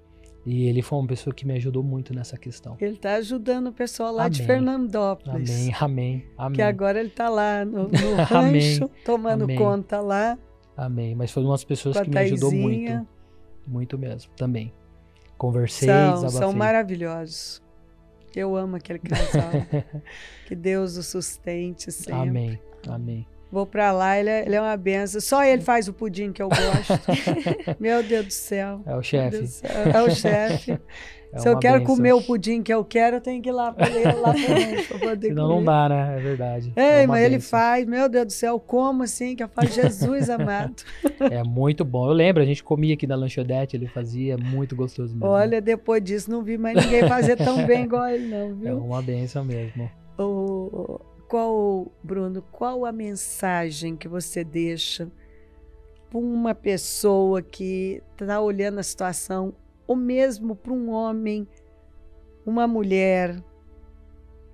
e ele foi uma pessoa que me ajudou muito nessa questão. Ele está ajudando o pessoal lá de Fernandópolis. Amém. Que agora ele está lá no rancho, tomando conta lá. Amém, mas foi uma das pessoas que me ajudou muito, muito mesmo, também. Conversei, desabafei. São maravilhosos. Eu amo aquele casal. Que Deus o sustente sempre. Amém. Vou pra lá, ele é uma benção. Só ele faz o pudim que eu gosto. Meu Deus do céu. É o chefe. É o chefe. Se eu quero comer o pudim que eu quero, eu tenho que ir lá para ele, lá pra poder Senão comer. Não dá, né? É verdade. Mas ele faz, meu Deus do céu, como assim? Que eu falo, Jesus amado. É muito bom. Eu lembro, a gente comia aqui na lanchonete, ele fazia, muito gostoso mesmo. Olha, depois disso, não vi mais ninguém fazer tão bem igual ele, não, viu? É uma benção mesmo. Bruno, qual a mensagem que você deixa para uma pessoa que está olhando a situação, ou mesmo para um homem, uma mulher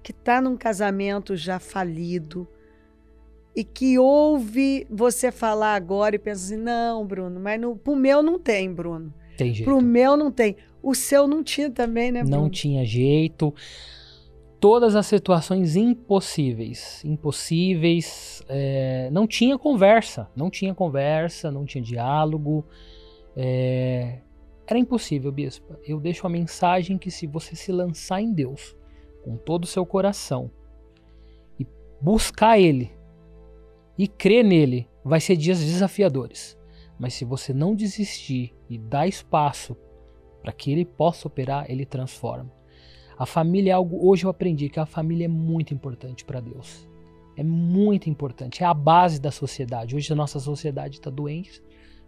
que está num casamento já falido e que ouve você falar agora e pensa assim, não, Bruno, mas pro meu não tem, Bruno. Tem jeito. Pro meu não tem. O seu não tinha também, né, Bruno? Não tinha jeito. Todas as situações impossíveis, não tinha conversa, não tinha diálogo, era impossível, bispa. Eu deixo a mensagem que se você se lançar em Deus com todo o seu coração e buscar Ele e crer nele, vai ser dias desafiadores, mas se você não desistir e dar espaço para que Ele possa operar, Ele transforma. A família é algo, hoje eu aprendi que a família é muito importante para Deus. É muito importante, é a base da sociedade. Hoje a nossa sociedade está doente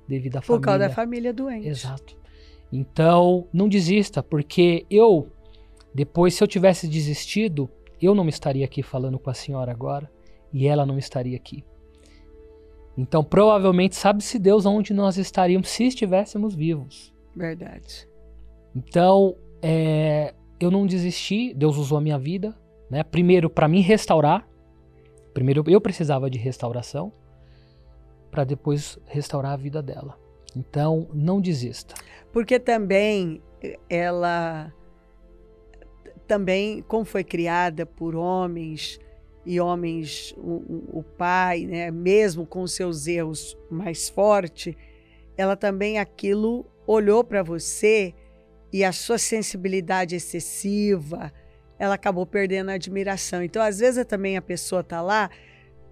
devido à família. Por causa da família doente. Exato. Então, não desista, porque depois, se eu tivesse desistido, eu não estaria aqui falando com a senhora agora e ela não estaria aqui. Então, provavelmente, sabe-se Deus onde nós estaríamos se estivéssemos vivos. Verdade. Então, eu não desisti, Deus usou a minha vida, né? Primeiro para me restaurar, primeiro eu precisava de restauração, para depois restaurar a vida dela. Então, não desista. Porque também ela, como foi criada por homens, e homens, o pai, né, mesmo com os seus erros mais forte, ela também aquilo olhou para você e a sua sensibilidade excessiva, ela acabou perdendo a admiração. Então, às vezes, também a pessoa está lá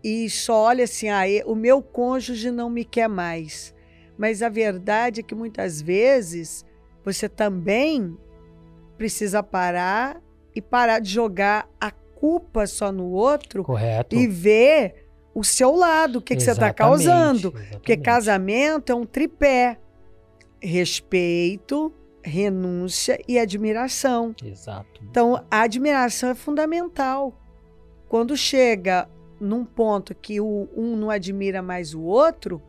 e só olha assim, o meu cônjuge não me quer mais. Mas a verdade é que muitas vezes você também precisa parar de jogar a culpa só no outro. Correto. E ver o seu lado, o que você está causando. Exatamente. Porque casamento é um tripé. Respeito, renúncia e admiração. Exato. Então, a admiração é fundamental. Quando chega num ponto que um não admira mais o outro,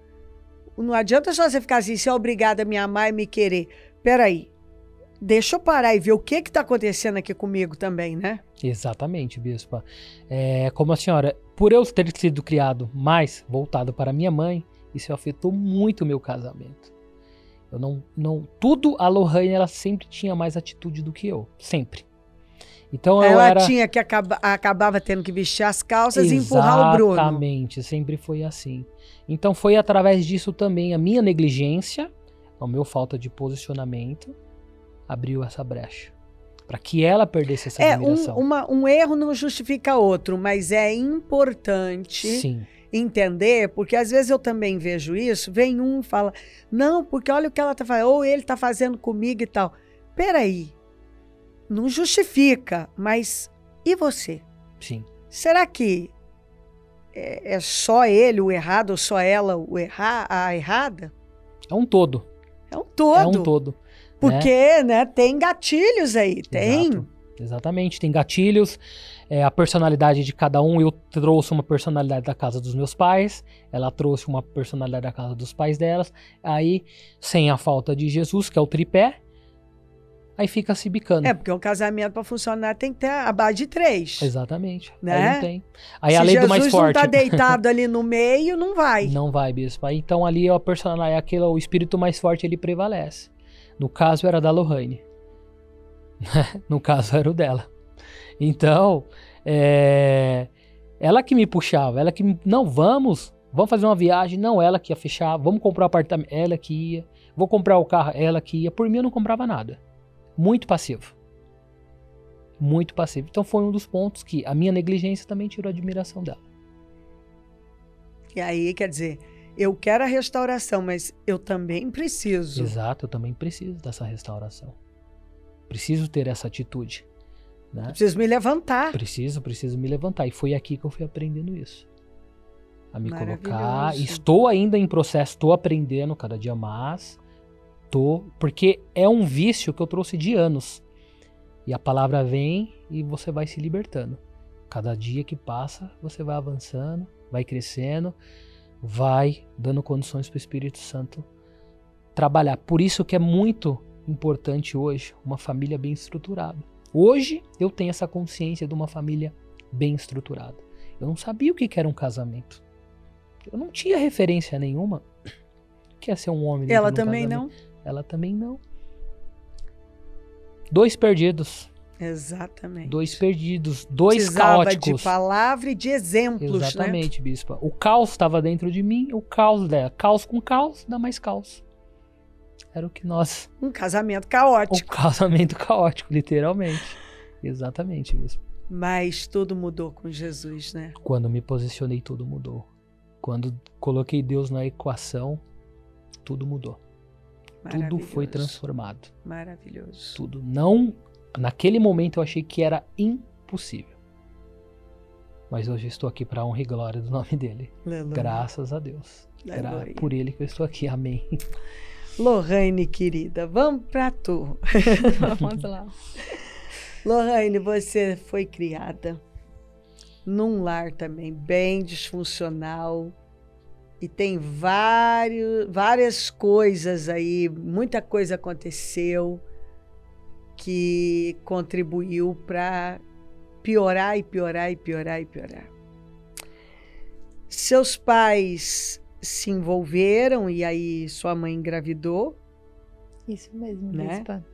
Não adianta só você ficar assim, você é obrigada a me amar e me querer. Peraí, deixa eu parar e ver o que está acontecendo aqui comigo também, né? Exatamente, bispa. Como a senhora, por eu ter sido criado mais voltado para minha mãe, isso afetou muito o meu casamento. Eu tudo, a Lohane, ela sempre tinha mais atitude do que eu, sempre. Então ela tinha que acabava tendo que vestir as calças e empurrar o Bruno. Exatamente, sempre foi assim. Então foi através disso também a minha negligência, a minha falta de posicionamento, abriu essa brecha. Para que ela perdesse essa admiração. Um erro não justifica outro, mas é importante entender, porque às vezes eu também vejo isso, vem um e fala, não, porque olha o que ela tá fazendo, ou ele tá fazendo comigo e tal. Peraí, não justifica, mas e você? Sim. Será que é só ele o errado ou só ela a errada? É um todo. É um todo. É um todo. Porque, né, tem gatilhos aí, tem. Exato. Exatamente, tem gatilhos. A personalidade de cada um, eu trouxe uma personalidade da casa dos meus pais, ela trouxe uma personalidade da casa dos pais delas. Aí, sem a falta de Jesus, que é o tripé, aí fica se bicando. Porque um casamento para funcionar tem que ter a base de 3. Exatamente. Né? Aí não tem. Aí se a lei Jesus do mais forte. não tá deitado ali no meio, não vai. Não vai, bispo. Então ali a personalidade, o espírito mais forte, ele prevalece. No caso era da Lohane. No caso era o dela. Então, ela que me puxava, ela que não, vamos fazer uma viagem, não, ela que ia fechar, vamos comprar um apartamento, ela que ia, vou comprar o carro, ela que ia, por mim eu não comprava nada. Muito passivo. Muito passivo. Então foi um dos pontos que a minha negligência também tirou a admiração dela. E aí, quer dizer, eu quero a restauração, mas eu também preciso. Exato, eu também preciso dessa restauração. Preciso ter essa atitude. Né? Preciso me levantar. Preciso me levantar. E foi aqui que eu fui aprendendo isso. A me colocar. Estou ainda em processo, estou aprendendo cada dia mais. Porque é um vício que eu trouxe de anos. E a palavra vem e você vai se libertando. Cada dia que passa, você vai avançando, vai crescendo, vai dando condições para o Espírito Santo trabalhar. Por isso que é muito importante hoje uma família bem estruturada. Hoje eu tenho essa consciência de uma família bem estruturada. Eu não sabia o que era um casamento. Eu não tinha referência nenhuma. O que é ser um homem? Ela também não. Ela também não. 2 perdidos. Exatamente. 2 perdidos, 2 precisava caóticos. De palavra e de exemplos, exatamente, né? bispa. O caos estava dentro de mim, o caos dela. Caos com caos, dá mais caos. Era o que nós... Um casamento caótico. Um casamento caótico, literalmente. Exatamente, bispa. Mas tudo mudou com Jesus, né? Quando me posicionei, tudo mudou. Quando coloquei Deus na equação, tudo mudou. Tudo foi transformado. Maravilhoso. Tudo. Não... Naquele momento eu achei que era impossível. Mas hoje eu estou aqui para a honra e glória do nome dele. Aleluia. Graças a Deus. Por ele que eu estou aqui. Amém. Lohane, querida, vamos para tu. Vamos lá. Lohane, você foi criada num lar também bem disfuncional e tem várias coisas aí, muita coisa aconteceu que contribuiu para piorar e piorar e piorar e piorar. Seus pais se envolveram e aí sua mãe engravidou. Isso mesmo, né? bispa.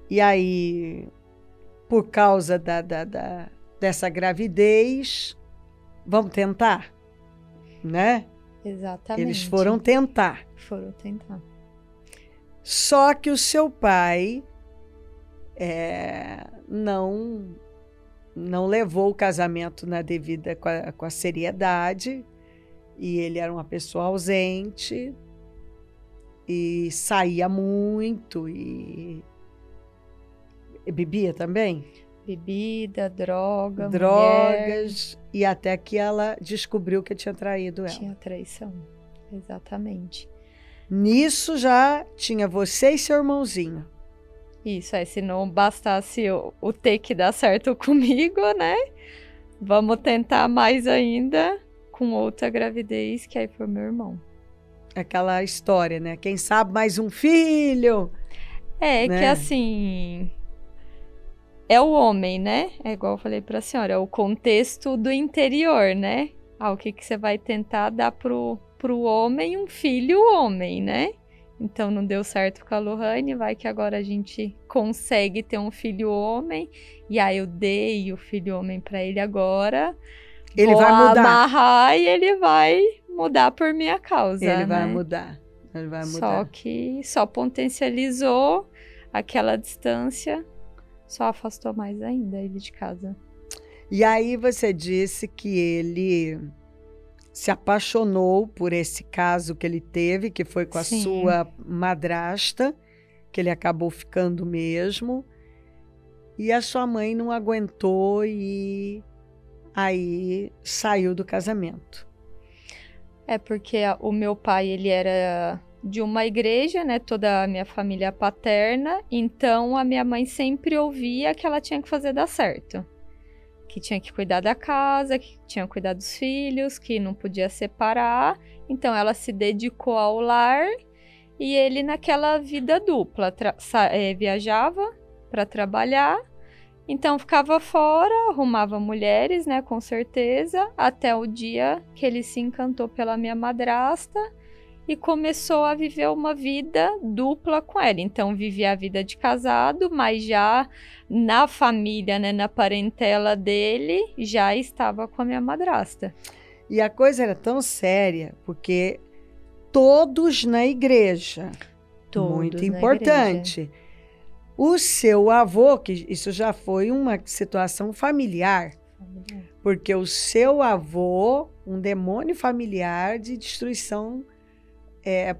E aí, por causa dessa gravidez, vamos tentar, né? Exatamente. Eles foram tentar. Foram tentar. Só que o seu pai não levou o casamento na devida com a seriedade, e ele era uma pessoa ausente e saía muito e bebia também. Bebida, drogas, mulher, e até que ela descobriu que tinha traído ela. Tinha traição, exatamente. Nisso já tinha você e seu irmãozinho. Isso, se não bastasse o ter que dar certo comigo, né? Vamos tentar mais ainda com outra gravidez, que aí foi meu irmão. aquela história, né? Quem sabe mais um filho. É né? que assim, é o homem, né? É igual eu falei pra senhora, é o contexto do interior, né? O que você vai tentar dar pro homem um filho homem, né? Então não deu certo com a Lohane, vai que agora a gente consegue ter um filho homem, e aí eu dei o filho homem pra ele agora. Ele vou vai mudar. amarrar e ele vai mudar por minha causa, Ele vai né? mudar. Ele vai Só mudar. que só potencializou aquela distância, só afastou mais ainda ele de casa. E aí você disse que ele se apaixonou por esse caso que ele teve, que foi com a Sim. sua madrasta, que ele acabou ficando mesmo. E a sua mãe não aguentou e aí saiu do casamento. É porque o meu pai, ele era de uma igreja, né? Toda a minha família paterna. Então, a minha mãe sempre ouvia que ela tinha que fazer dar certo. Que tinha que cuidar da casa, que tinha que cuidar dos filhos, que não podia separar. Então, ela se dedicou ao lar e ele naquela vida dupla. Viajava para trabalhar. Então, ficava fora, arrumava mulheres, né, com certeza, até o dia que ele se encantou pela minha madrasta e começou a viver uma vida dupla com ela. Então, vivia a vida de casado, mas já na família, né, na parentela dele, já estava com a minha madrasta. E a coisa era tão séria, porque todos na igreja, Todos muito na importante. igreja. O seu avô, que isso já foi uma situação familiar, porque o seu avô, um demônio familiar de destruição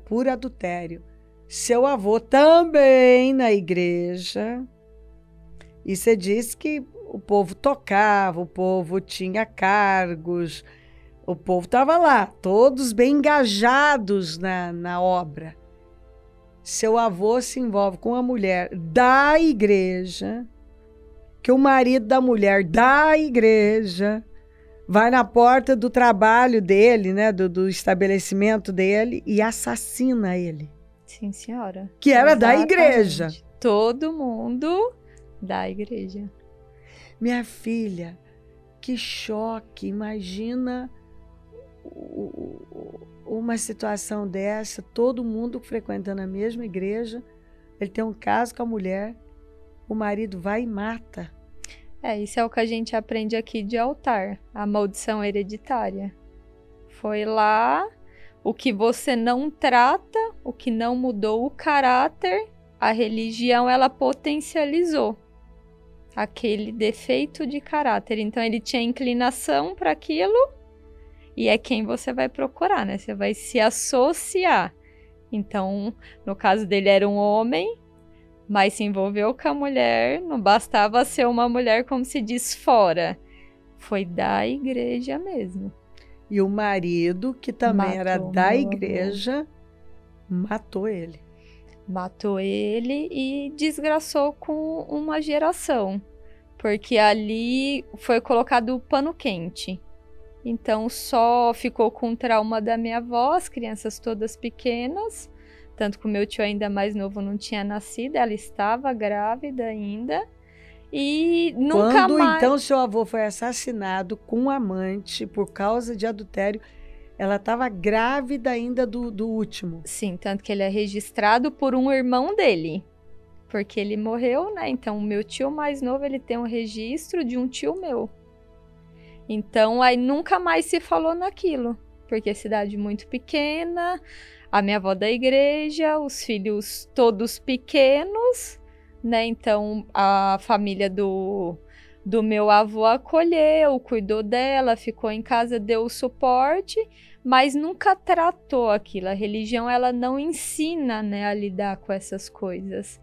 por adultério. Seu avô também na igreja. E você disse que o povo tocava, o povo tinha cargos, o povo estava lá, todos bem engajados na obra. Seu avô se envolve com uma mulher da igreja, que o marido da mulher da igreja vai na porta do trabalho dele, né, do estabelecimento dele e assassina ele. Sim, senhora. Que era da Exatamente. igreja. Todo mundo da igreja. Minha filha, que choque, imagina uma situação dessa, todo mundo frequentando a mesma igreja, ele tem um caso com a mulher, o marido vai e mata. Isso é o que a gente aprende aqui de altar, a maldição hereditária. Foi lá, o que você não trata, o que não mudou o caráter, a religião ela potencializou aquele defeito de caráter. Então ele tinha inclinação para aquilo e é quem você vai procurar, né? Você vai se associar. Então, no caso dele era um homem, mas se envolveu com a mulher, não bastava ser uma mulher, como se diz, fora. Foi da igreja mesmo. E o marido, que também era da igreja, matou ele. Matou ele e desgraçou com uma geração. Porque ali foi colocado o pano quente. Então só ficou com o trauma da minha avó, as crianças todas pequenas. Tanto que o meu tio ainda mais novo não tinha nascido, ela estava grávida ainda. E nunca Quando mais... então seu avô foi assassinado com um amante por causa de adultério, ela estava grávida ainda do último. Sim, tanto que ele é registrado por um irmão dele. Porque ele morreu, né? Então o meu tio mais novo, ele tem um registro de um tio meu. Então aí nunca mais se falou naquilo. Porque é cidade muito pequena, a minha avó da igreja, os filhos todos pequenos, né? Então a família do meu avô acolheu, cuidou dela, ficou em casa, deu o suporte, mas nunca tratou aquilo. A religião ela não ensina, né, a lidar com essas coisas.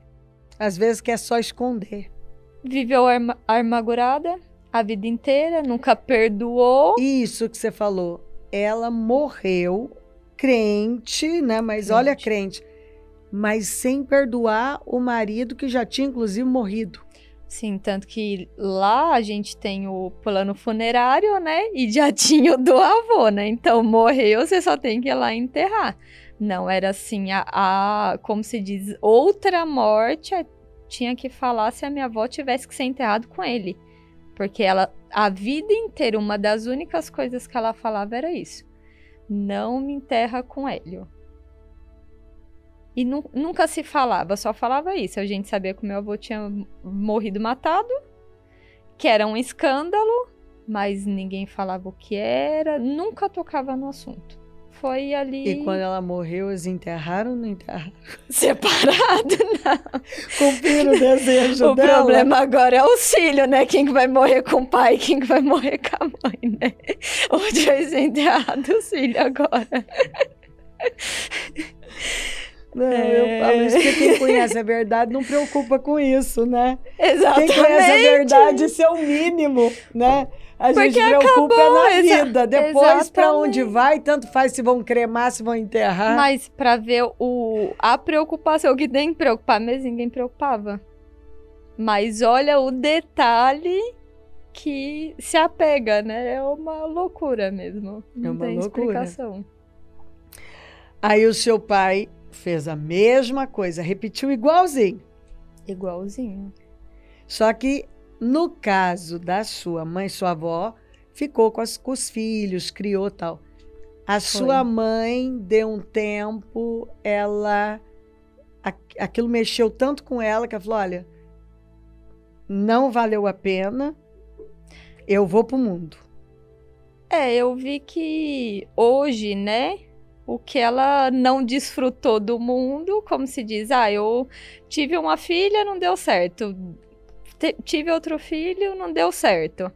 Às vezes quer só esconder. Viveu amargurada a vida inteira, nunca perdoou. Isso que você falou. Ela morreu crente, né? Mas Crente. olha, crente. Mas sem perdoar o marido que já tinha, inclusive, morrido. Sim, tanto que lá a gente tem o plano funerário, né? E já tinha o do avô, né? Então morreu, você só tem que ir lá enterrar. Não, era assim, como se diz, outra morte, tinha que falar se a minha avó tivesse que ser enterrada com ele. Porque ela, a vida inteira, uma das únicas coisas que ela falava era isso. Não me enterra com Hélio. E nunca se falava, só falava isso. A gente sabia que o meu avô tinha morrido matado, que era um escândalo, mas ninguém falava o que era, nunca tocava no assunto. Foi ali... E quando ela morreu, eles enterraram ou não enterraram? Separado, não. Cumpriram o desejo dela. O problema agora é os filhos, né? Quem que vai morrer com o pai, quem que vai morrer com a mãe, né? Onde vai ser enterrado os filhos agora. Não, eu falo isso porque quem conhece a verdade não preocupa com isso, né? Exatamente. Quem conhece a verdade, isso é o mínimo, né? A gente preocupa na vida. Depois, para onde vai, tanto faz se vão cremar, se vão enterrar. Mas para ver a preocupação, o que tem que preocupar mesmo, ninguém preocupava. Mas olha o detalhe que se apega, né? É uma loucura mesmo. Não tem explicação. Aí o seu pai fez a mesma coisa, repetiu igualzinho. Igualzinho. Só que no caso da sua mãe, sua avó, ficou com os filhos, criou tal. Sua mãe, deu um tempo, aquilo mexeu tanto com ela que ela falou, olha, não valeu a pena, eu vou pro mundo. Eu vi que hoje, né, o que ela não desfrutou do mundo, como se diz, eu tive uma filha, não deu certo. Tive outro filho, não deu certo.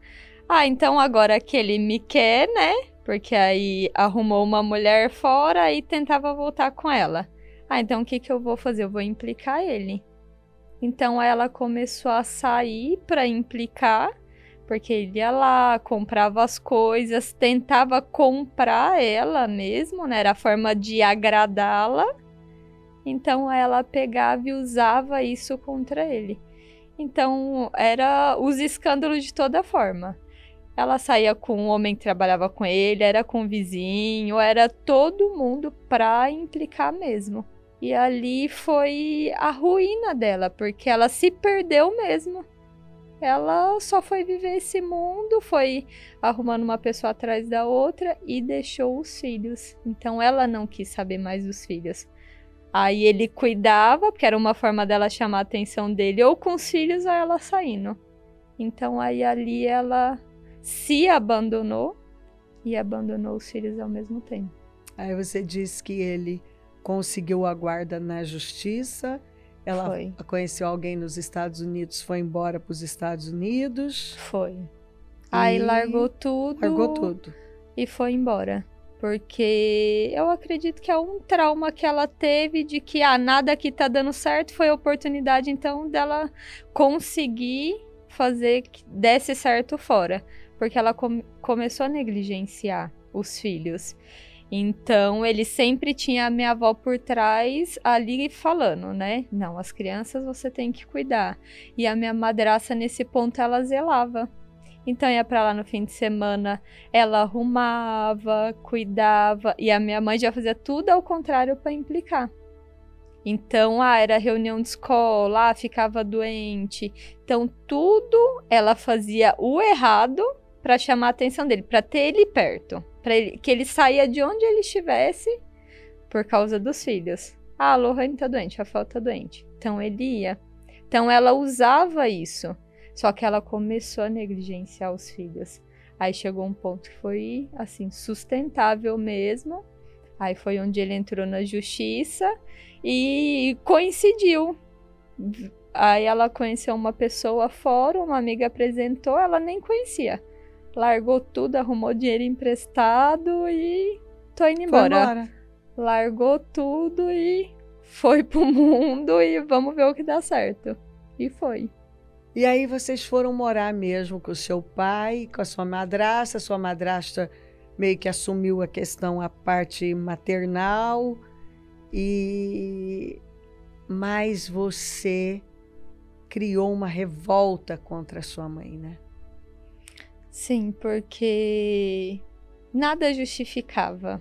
Então agora que ele me quer, né? Porque aí arrumou uma mulher fora e tentava voltar com ela. Então o que eu vou fazer? Eu vou implicar ele. Então ela começou a sair para implicar, porque ele ia lá, comprava as coisas, tentava comprar ela mesmo, né? Era a forma de agradá-la. Então ela pegava e usava isso contra ele. Então, era os escândalos de toda forma. Ela saía com um homem que trabalhava com ele, era com o vizinho, era todo mundo pra implicar mesmo. E ali foi a ruína dela, porque ela se perdeu mesmo. Ela só foi viver esse mundo, foi arrumando uma pessoa atrás da outra e deixou os filhos. Então, ela não quis saber mais dos filhos. Aí ele cuidava, porque era uma forma dela chamar a atenção dele, ou com os filhos ou ela saindo. Então aí ali ela se abandonou e abandonou os filhos ao mesmo tempo. Aí você disse que ele conseguiu a guarda na justiça, ela conheceu alguém nos Estados Unidos, foi embora para os Estados Unidos. Foi. Aí largou tudo. Largou tudo. E foi embora. Porque eu acredito que é um trauma que ela teve de que nada aqui tá dando certo, foi a oportunidade então dela conseguir fazer que desse certo fora. Porque ela começou a negligenciar os filhos. Então, ele sempre tinha a minha avó por trás ali falando, né? Não, as crianças você tem que cuidar. E a minha madraça, nesse ponto, ela zelava. Então, ia pra lá no fim de semana, ela arrumava, cuidava, e a minha mãe já fazia tudo ao contrário para implicar. Então, era reunião de escola, ficava doente. Então, tudo ela fazia o errado para chamar a atenção dele, para ter ele perto, que ele saia de onde ele estivesse por causa dos filhos. A Lohane tá doente, a Rafael tá doente. Então, ele ia. Então, ela usava isso. Só que ela começou a negligenciar os filhos. Aí chegou um ponto que foi, assim, sustentável mesmo. Aí foi onde ele entrou na justiça e coincidiu. Aí ela conheceu uma pessoa fora, uma amiga apresentou, ela nem conhecia. Largou tudo, arrumou dinheiro emprestado e tô indo embora. Largou tudo e foi pro mundo e vamos ver o que dá certo. E foi. E aí vocês foram morar mesmo com o seu pai, com a sua madrasta meio que assumiu a questão, a parte maternal, mas você criou uma revolta contra a sua mãe, né? Sim, porque nada justificava.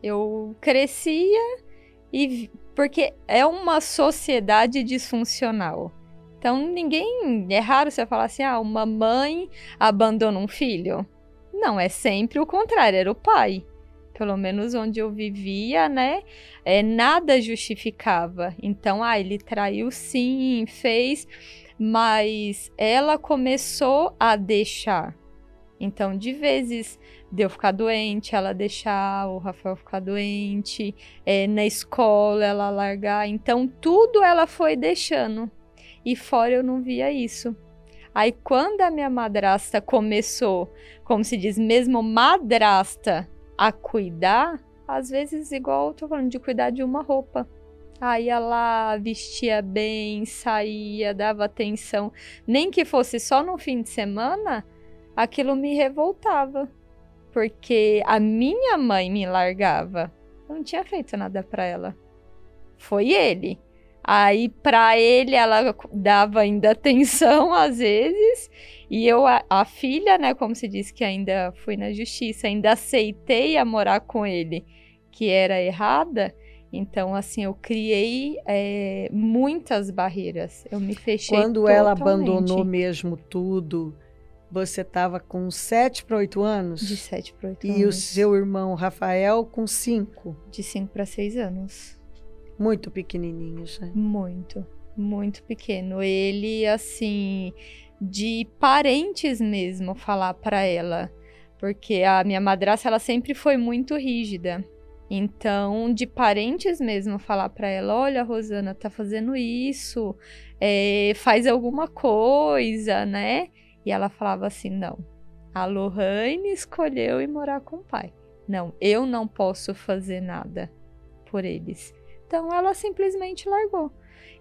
Eu crescia e... Porque é uma sociedade disfuncional. Então, é raro você falar assim, uma mãe abandona um filho. Não, é sempre o contrário, era o pai. Pelo menos onde eu vivia, né? Nada justificava. Então, ele traiu sim, fez, mas ela começou a deixar. Então, de vezes, de eu ficar doente, ela deixar o Rafael ficar doente, na escola ela largar. Então, tudo ela foi deixando. E fora eu não via isso. Aí, quando a minha madrasta começou, como se diz, mesmo madrasta, a cuidar, às vezes, igual eu tô falando, de cuidar de uma roupa. Aí ela vestia bem, saía, dava atenção. Nem que fosse só no fim de semana, aquilo me revoltava. Porque a minha mãe me largava. Eu não tinha feito nada pra ela. Foi ele. Aí, pra ele, ela dava ainda atenção, às vezes, e eu, a filha, né, como se diz, que ainda fui na justiça, ainda aceitei a morar com ele, que era errada. Então, assim, eu criei muitas barreiras, eu me fechei Quando totalmente. ela abandonou mesmo tudo, você estava com 7 para 8 anos? De 7 para 8 anos. E o seu irmão Rafael com 5? De 5 para 6 anos. Muito pequenininhos, né? Muito, muito pequeno. Ele, assim, de parentes mesmo, falar para ela. Porque a minha madrasta, ela sempre foi muito rígida. Então, de parentes mesmo, falar para ela, olha, Rosana, tá fazendo isso, faz alguma coisa, né? E ela falava assim, não, a Lohane escolheu ir morar com o pai. Não, eu não posso fazer nada por eles. Então, ela simplesmente largou.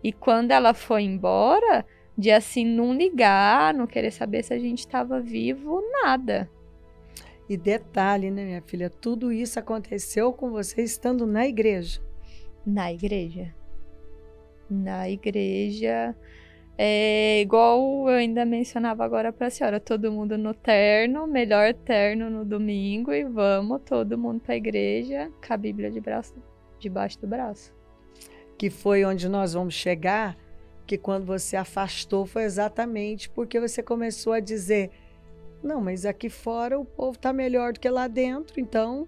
E quando ela foi embora, de assim, não ligar, não querer saber se a gente estava vivo, nada. E detalhe, né, minha filha? Tudo isso aconteceu com você estando na igreja. Na igreja. Na igreja. Igual eu ainda mencionava agora para a senhora, todo mundo no terno, melhor terno no domingo, e vamos todo mundo para a igreja com a Bíblia debaixo do braço. Que foi onde nós vamos chegar, que quando você afastou foi exatamente porque você começou a dizer, não, mas aqui fora o povo está melhor do que lá dentro, então,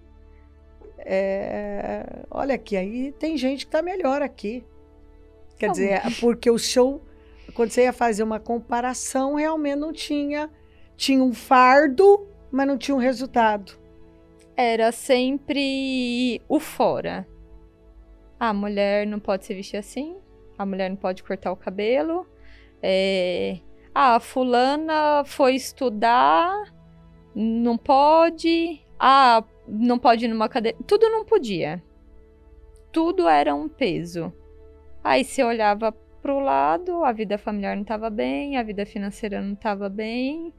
olha aqui, aí tem gente que está melhor aqui. Quer dizer, porque o show, quando você ia fazer uma comparação, realmente não tinha um fardo, mas não tinha um resultado. Era sempre o fora. A mulher não pode se vestir assim, a mulher não pode cortar o cabelo, a fulana foi estudar, não pode, não pode ir numa cadeira, tudo não podia. Tudo era um peso. Aí você olhava pro lado, a vida familiar não estava bem, a vida financeira não estava bem,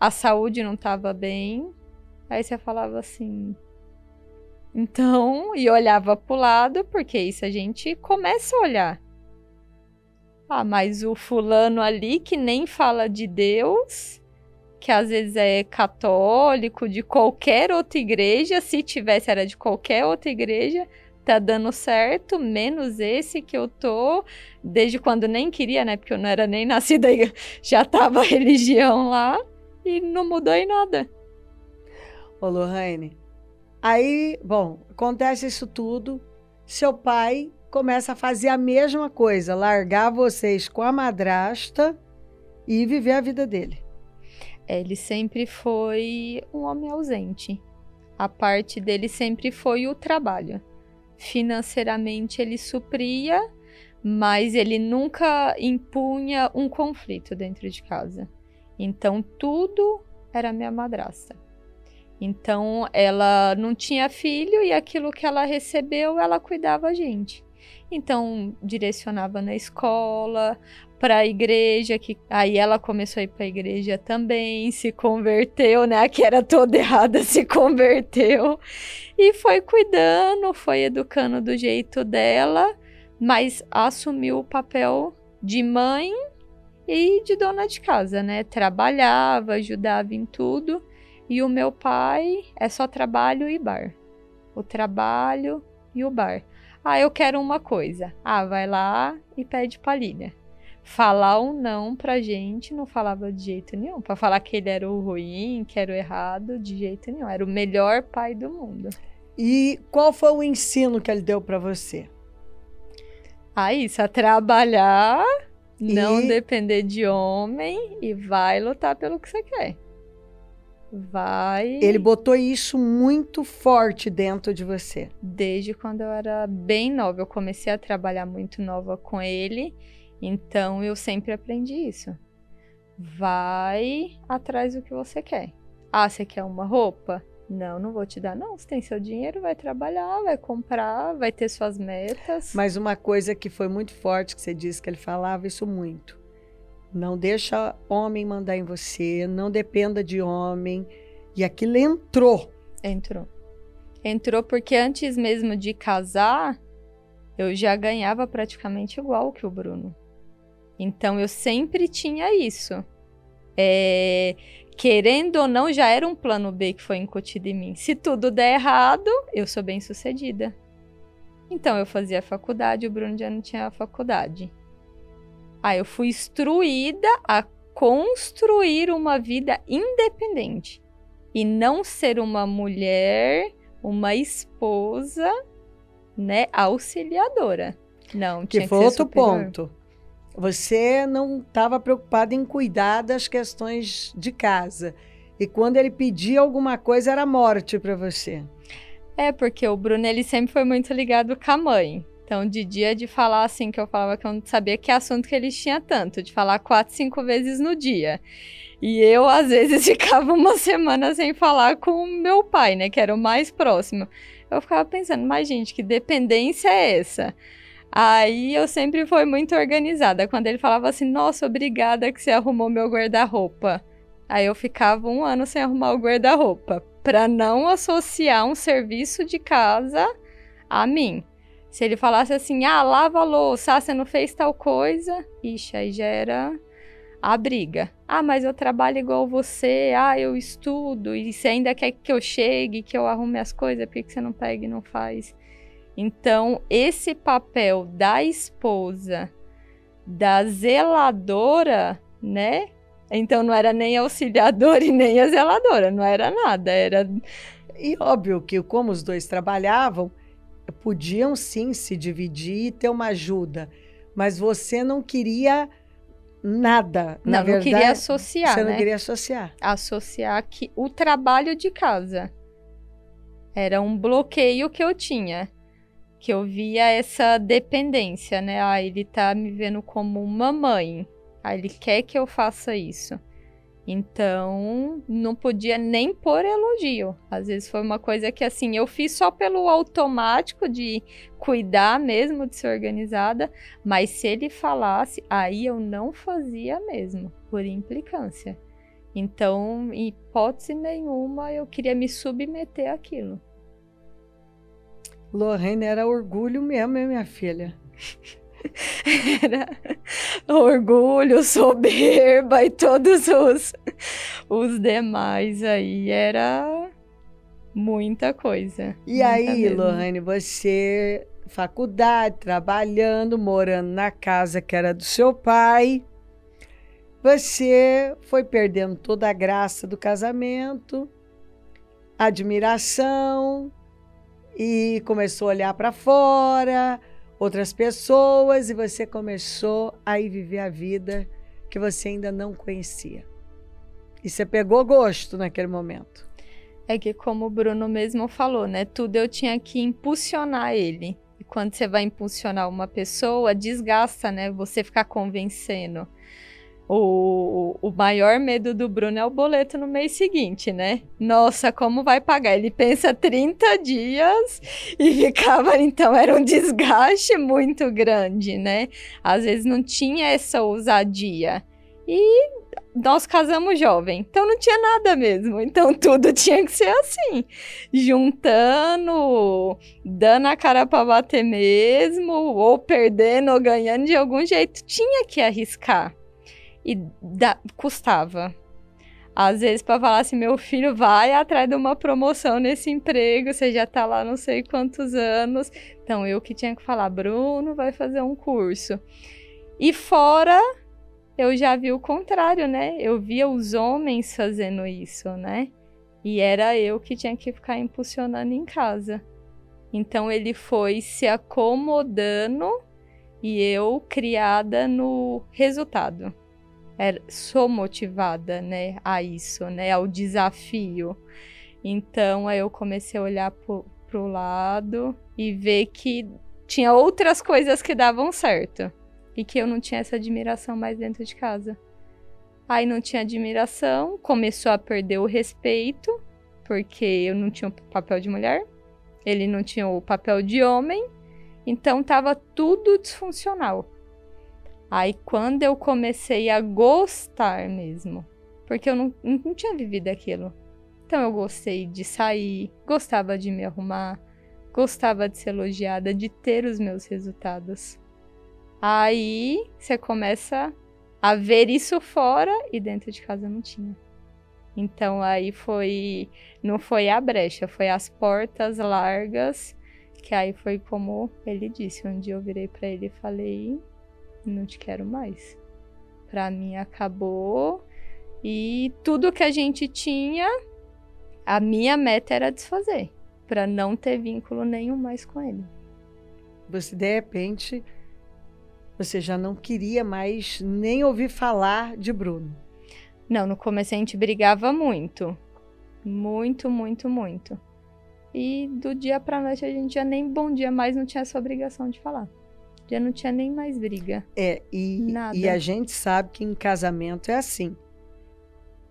a saúde não estava bem. Aí você falava assim... Então, e olhava pro lado, porque isso a gente começa a olhar. Mas o fulano ali que nem fala de Deus, que às vezes é católico, de qualquer outra igreja, se tivesse era de qualquer outra igreja, tá dando certo, menos esse que eu tô, desde quando nem queria, né, porque eu não era nem nascida, já tava a religião lá, e não mudou em nada. Ô, Lohane, aí, bom, acontece isso tudo, seu pai começa a fazer a mesma coisa, largar vocês com a madrasta e viver a vida dele. Ele sempre foi um homem ausente. A parte dele sempre foi o trabalho. Financeiramente ele supria, mas ele nunca impunha um conflito dentro de casa. Então tudo era minha madrasta. Então ela não tinha filho e aquilo que ela recebeu, ela cuidava a gente. Então direcionava na escola, para a igreja, que aí ela começou a ir para a igreja também, se converteu, né? A que era toda errada se converteu e foi cuidando, foi educando do jeito dela, mas assumiu o papel de mãe e de dona de casa, né? Trabalhava, ajudava em tudo. E o meu pai é só trabalho e bar. o trabalho e o bar. Ah, eu quero uma coisa. Ah, vai lá e pede pra Lília. Falar um não pra gente não falava de jeito nenhum. Pra falar que ele era o ruim, que era o errado, de jeito nenhum. Era o melhor pai do mundo. E qual foi o ensino que ele deu pra você? Ah, isso, a trabalhar, não depender de homem e vai lutar pelo que você quer. Vai. Ele botou isso muito forte dentro de você. Desde quando eu era bem nova, eu comecei a trabalhar muito nova com ele, então eu sempre aprendi isso. Vai atrás do que você quer. Ah, você quer uma roupa? Não, não vou te dar. Não, você tem seu dinheiro, vai trabalhar, vai comprar, vai ter suas metas. Mas uma coisa que foi muito forte, que você disse que ele falava isso muito. Não deixa homem mandar em você, não dependa de homem. E aquilo entrou. Entrou porque antes mesmo de casar, eu já ganhava praticamente igual que o Bruno. Então eu sempre tinha isso. Querendo ou não, já era um plano B que foi incutido em mim. Se tudo der errado, eu sou bem-sucedida. Então eu fazia faculdade, o Bruno já não tinha faculdade. Aí eu fui instruída a construir uma vida independente. E não ser uma mulher, uma esposa, né, auxiliadora. Não, tinha que ser outro superior. Ponto. Você não estava preocupada em cuidar das questões de casa. E quando ele pedia alguma coisa, era morte para você. Porque o Bruno, ele sempre foi muito ligado com a mãe. Então, de dia de falar assim, que eu falava que eu não sabia que assunto que eles tinham tanto. De falar 4, 5 vezes no dia. E eu, às vezes, ficava uma semana sem falar com o meu pai, né? Que era o mais próximo. Eu ficava pensando, mas gente, que dependência é essa? Aí eu sempre fui muito organizada. Quando ele falava assim, nossa, obrigada que você arrumou meu guarda-roupa. Aí eu ficava 1 ano sem arrumar o guarda-roupa. Pra não associar um serviço de casa a mim. Se ele falasse assim, lava a louça, você não fez tal coisa. Ixi, aí já era a briga. Mas eu trabalho igual você, eu estudo. E você ainda quer que eu chegue, que eu arrume as coisas, por que você não pega e não faz? Então, esse papel da esposa, da zeladora, né? Então, não era nem auxiliadora e nem a zeladora, não era nada, era... E óbvio que, como os dois trabalhavam, podiam sim se dividir e ter uma ajuda, mas você não queria nada, na verdade. Não queria associar, Você não queria associar. Associar que o trabalho de casa era um bloqueio que eu tinha. Que eu via essa dependência, né? Ele tá me vendo como uma mãe. Ele quer que eu faça isso. Então, não podia nem pôr elogio. Às vezes foi uma coisa que, assim, eu fiz só pelo automático de cuidar mesmo, de ser organizada. Mas se ele falasse, aí eu não fazia mesmo, por implicância. Então, em hipótese nenhuma, eu queria me submeter àquilo. Lorraine era orgulho mesmo, hein, minha filha? Era orgulho, soberba e todos os demais aí. Era muita coisa. E aí, Lorraine, você, faculdade, trabalhando, morando na casa que era do seu pai, você foi perdendo toda a graça do casamento, admiração, e começou a olhar para fora, outras pessoas, e você começou a ir viver a vida que você ainda não conhecia. E você pegou gosto naquele momento. É que, como o Bruno mesmo falou, né? Tudo eu tinha que impulsionar ele. E quando você vai impulsionar uma pessoa, desgasta, né? Você ficar convencendo. O maior medo do Bruno é o boleto no mês seguinte, né? Nossa, como vai pagar? Ele pensa 30 dias e ficava... Então, era um desgaste muito grande, né? Às vezes não tinha essa ousadia. E nós casamos jovem, então não tinha nada mesmo. Então, tudo tinha que ser assim. Juntando, dando a cara pra bater mesmo, ou perdendo ou ganhando de algum jeito. Tinha que arriscar. E custava. Às vezes para falar assim, meu filho vai atrás de uma promoção nesse emprego, você já tá lá não sei quantos anos. Então eu que tinha que falar, Bruno vai fazer um curso. E fora, eu já vi o contrário, né? Eu via os homens fazendo isso, né? E era eu que tinha que ficar impulsionando em casa. Então ele foi se acomodando e eu criada no resultado. Sou motivada, né, a isso, né, ao desafio. Então, aí eu comecei a olhar pro lado e ver que tinha outras coisas que davam certo. E que eu não tinha essa admiração mais dentro de casa. Aí não tinha admiração, começou a perder o respeito, porque eu não tinha o papel de mulher, ele não tinha o papel de homem, então tava tudo disfuncional. Aí quando eu comecei a gostar mesmo, porque eu não tinha vivido aquilo. Então eu gostei de sair, gostava de me arrumar, gostava de ser elogiada, de ter os meus resultados. Aí você começa a ver isso fora e dentro de casa não tinha. Então aí não foi a brecha, foi as portas largas, que aí foi como ele disse. Um dia eu virei pra ele e falei, não te quero mais. Pra mim acabou. E tudo que a gente tinha, a minha meta era desfazer, pra não ter vínculo nenhum mais com ele. Você, de repente, você já não queria mais nem ouvir falar de Bruno. Não, no começo a gente brigava muito. Muito, muito, muito. E do dia pra noite a gente já nem bom dia mais, não tinha essa obrigação de falar. Já não tinha nem mais briga. E a gente sabe que em casamento é assim.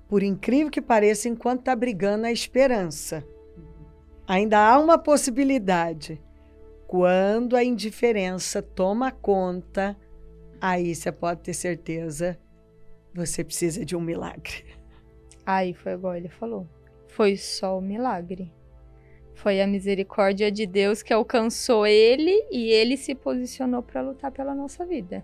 Por incrível que pareça, enquanto tá brigando, a esperança. Ainda há uma possibilidade. Quando a indiferença toma conta, aí você pode ter certeza, você precisa de um milagre. Aí foi igual ele falou. Foi só o milagre. Foi a misericórdia de Deus que alcançou ele e ele se posicionou para lutar pela nossa vida.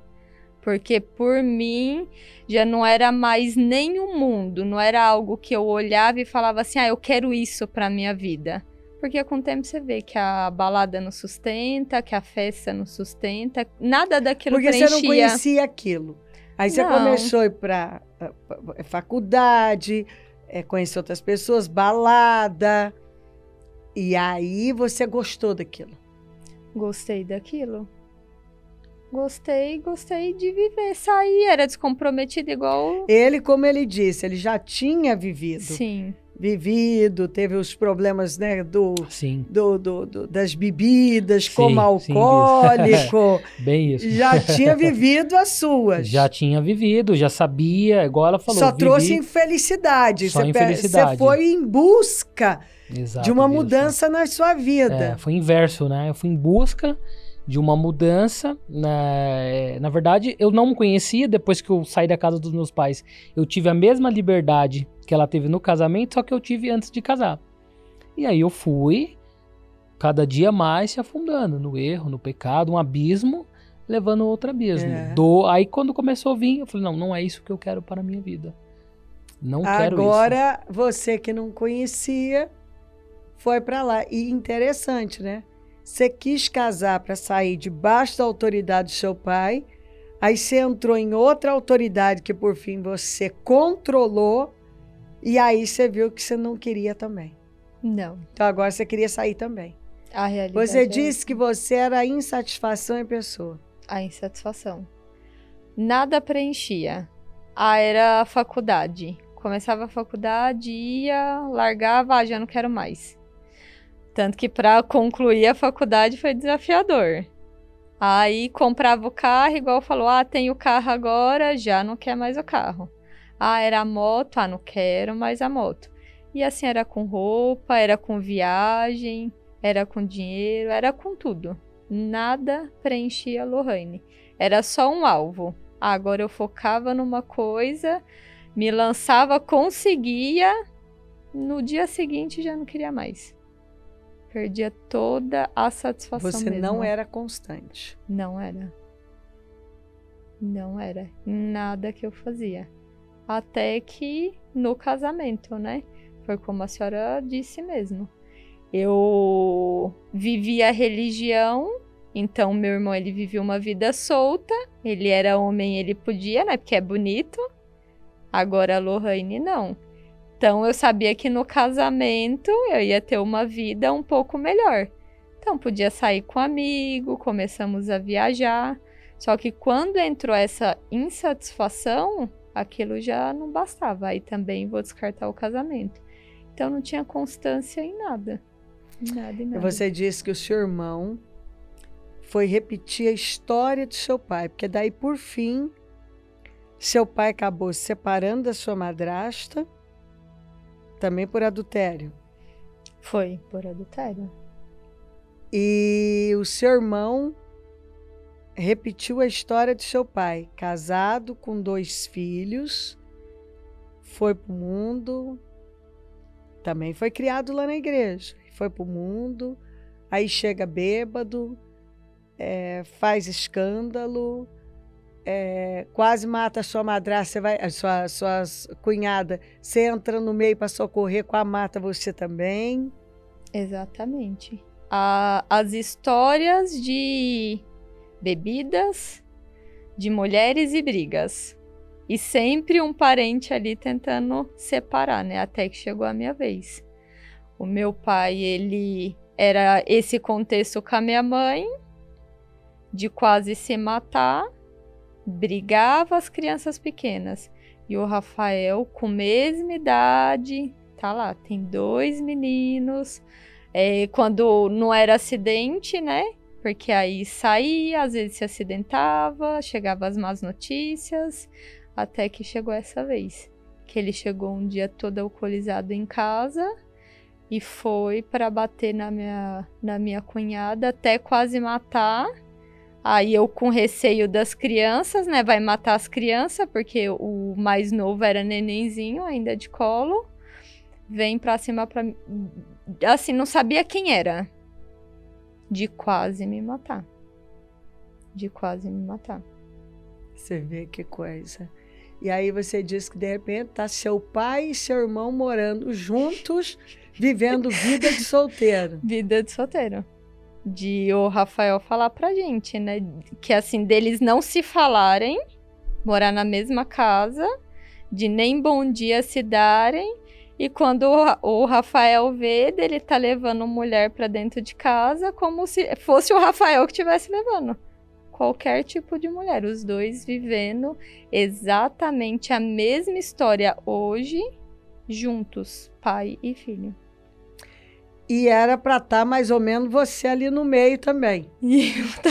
Porque por mim já não era mais nem o mundo, não era algo que eu olhava e falava assim, eu quero isso para minha vida. Porque com o tempo você vê que a balada não sustenta, que a festa não sustenta, nada daquilo preenchia. Porque você não conhecia aquilo. Aí você começou a ir para faculdade, conhecer outras pessoas, balada. E aí você gostou daquilo? Gostei daquilo. Gostei de viver. Sair, era descomprometido igual... Ele, como ele disse, ele já tinha vivido. Sim. Teve os problemas, né, Sim. das bebidas, Sim, como alcoólico. Bem isso. Já tinha vivido as suas. Já tinha vivido, já sabia, igual ela falou. Só trouxe infelicidade. Só infelicidade. Você foi em busca de uma mudança na sua vida. Foi inverso, né? Eu fui em busca de uma mudança. Na verdade, eu não me conhecia depois que eu saí da casa dos meus pais. Eu tive a mesma liberdade que ela teve no casamento, só que eu tive antes de casar. E aí eu fui, cada dia mais se afundando no erro, no pecado, um abismo, levando outro abismo. Aí quando começou a vir, eu falei, não é isso que eu quero para a minha vida. Não quero isso. Agora, você que não conhecia, foi para lá. E interessante, né? Você quis casar para sair debaixo da autoridade do seu pai, aí você entrou em outra autoridade que por fim você controlou, e aí você viu que você não queria também. Não. Então agora você queria sair também. A realidade Você disse que você era a insatisfação em pessoa. A insatisfação. Nada preenchia. Era a faculdade. Começava a faculdade, ia, largava, já não quero mais. Tanto que para concluir a faculdade foi desafiador. Aí comprava o carro, igual falou, tem o carro agora, já não quer mais o carro. Era a moto, não quero mais a moto. E assim era com roupa, era com viagem, era com dinheiro, era com tudo. Nada preenchia a Lohane. Era só um alvo. Agora eu focava numa coisa, me lançava, conseguia, no dia seguinte já não queria mais. Perdia toda a satisfação mesmo. Você não era constante. Não era. Não era. Nada que eu fazia. até que no casamento, né? Foi como a senhora disse mesmo. Eu vivi a religião, então meu irmão, ele vivia uma vida solta, ele era homem, ele podia, né? Porque é bonito. Agora a Lohane não. Então eu sabia que no casamento eu ia ter uma vida um pouco melhor. Então podia sair com amigo, começamos a viajar. Só que quando entrou essa insatisfação, aquilo já não bastava. Aí também vou descartar o casamento. Então não tinha constância em nada. Em nada, em nada. Você disse que o seu irmão foi repetir a história do seu pai, porque daí, por fim, seu pai acabou se separando da sua madrasta, também por adultério. Foi, por adultério. E o seu irmão repetiu a história do seu pai, casado com 2 filhos, foi para o mundo, também foi criado lá na igreja, foi para o mundo, aí chega bêbado, faz escândalo, quase mata a sua madrasta, sua cunhada, você entra no meio para socorrer, quase mata você também. Exatamente. As histórias de bebidas, de mulheres e brigas. E sempre um parente ali tentando separar, né? Até que chegou a minha vez. O meu pai, ele era esse contexto com a minha mãe, de quase se matar, brigava as crianças pequenas. E o Rafael, com a mesma idade, tá lá, tem 2 meninos. Quando não era acidente, né? Porque aí saía, às vezes se acidentava, chegava as más notícias, até que chegou essa vez. Que ele chegou um dia todo alcoolizado em casa e foi para bater na minha cunhada, até quase matar. Aí eu com receio das crianças, né? Vai matar as crianças, porque o mais novo era nenenzinho, ainda de colo. Vem pra cima pra... Assim, não sabia quem era. De quase me matar. De quase me matar. Você vê que coisa. E aí você disse que de repente tá seu pai e seu irmão morando juntos, vivendo vida de solteiro. Vida de solteiro. De o Rafael falar pra gente, né? Que assim, deles não se falarem, morar na mesma casa, de nem bom dia se darem. E quando o Rafael vê, ele tá levando mulher pra dentro de casa, como se fosse o Rafael que estivesse levando qualquer tipo de mulher. Os dois vivendo exatamente a mesma história hoje, juntos, pai e filho. E era pra estar mais ou menos você ali no meio também.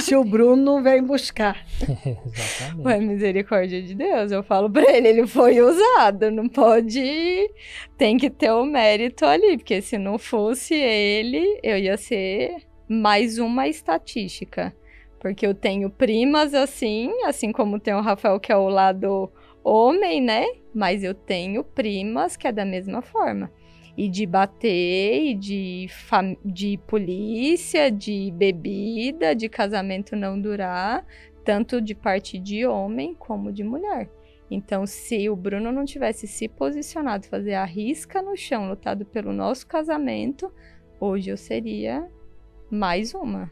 Se o Bruno não vem buscar. Exatamente. Ué, misericórdia de Deus, eu falo pra ele foi usado, não pode... Tem que ter o mérito ali, porque se não fosse ele, eu ia ser mais uma estatística. Porque eu tenho primas assim como tem o Rafael, que é o lado homem, né? Mas eu tenho primas que é da mesma forma. E de bater, e de polícia, de bebida, de casamento não durar, tanto de parte de homem como de mulher. Então, se o Bruno não tivesse se posicionado, fazer a risca no chão, lutado pelo nosso casamento, hoje eu seria mais uma.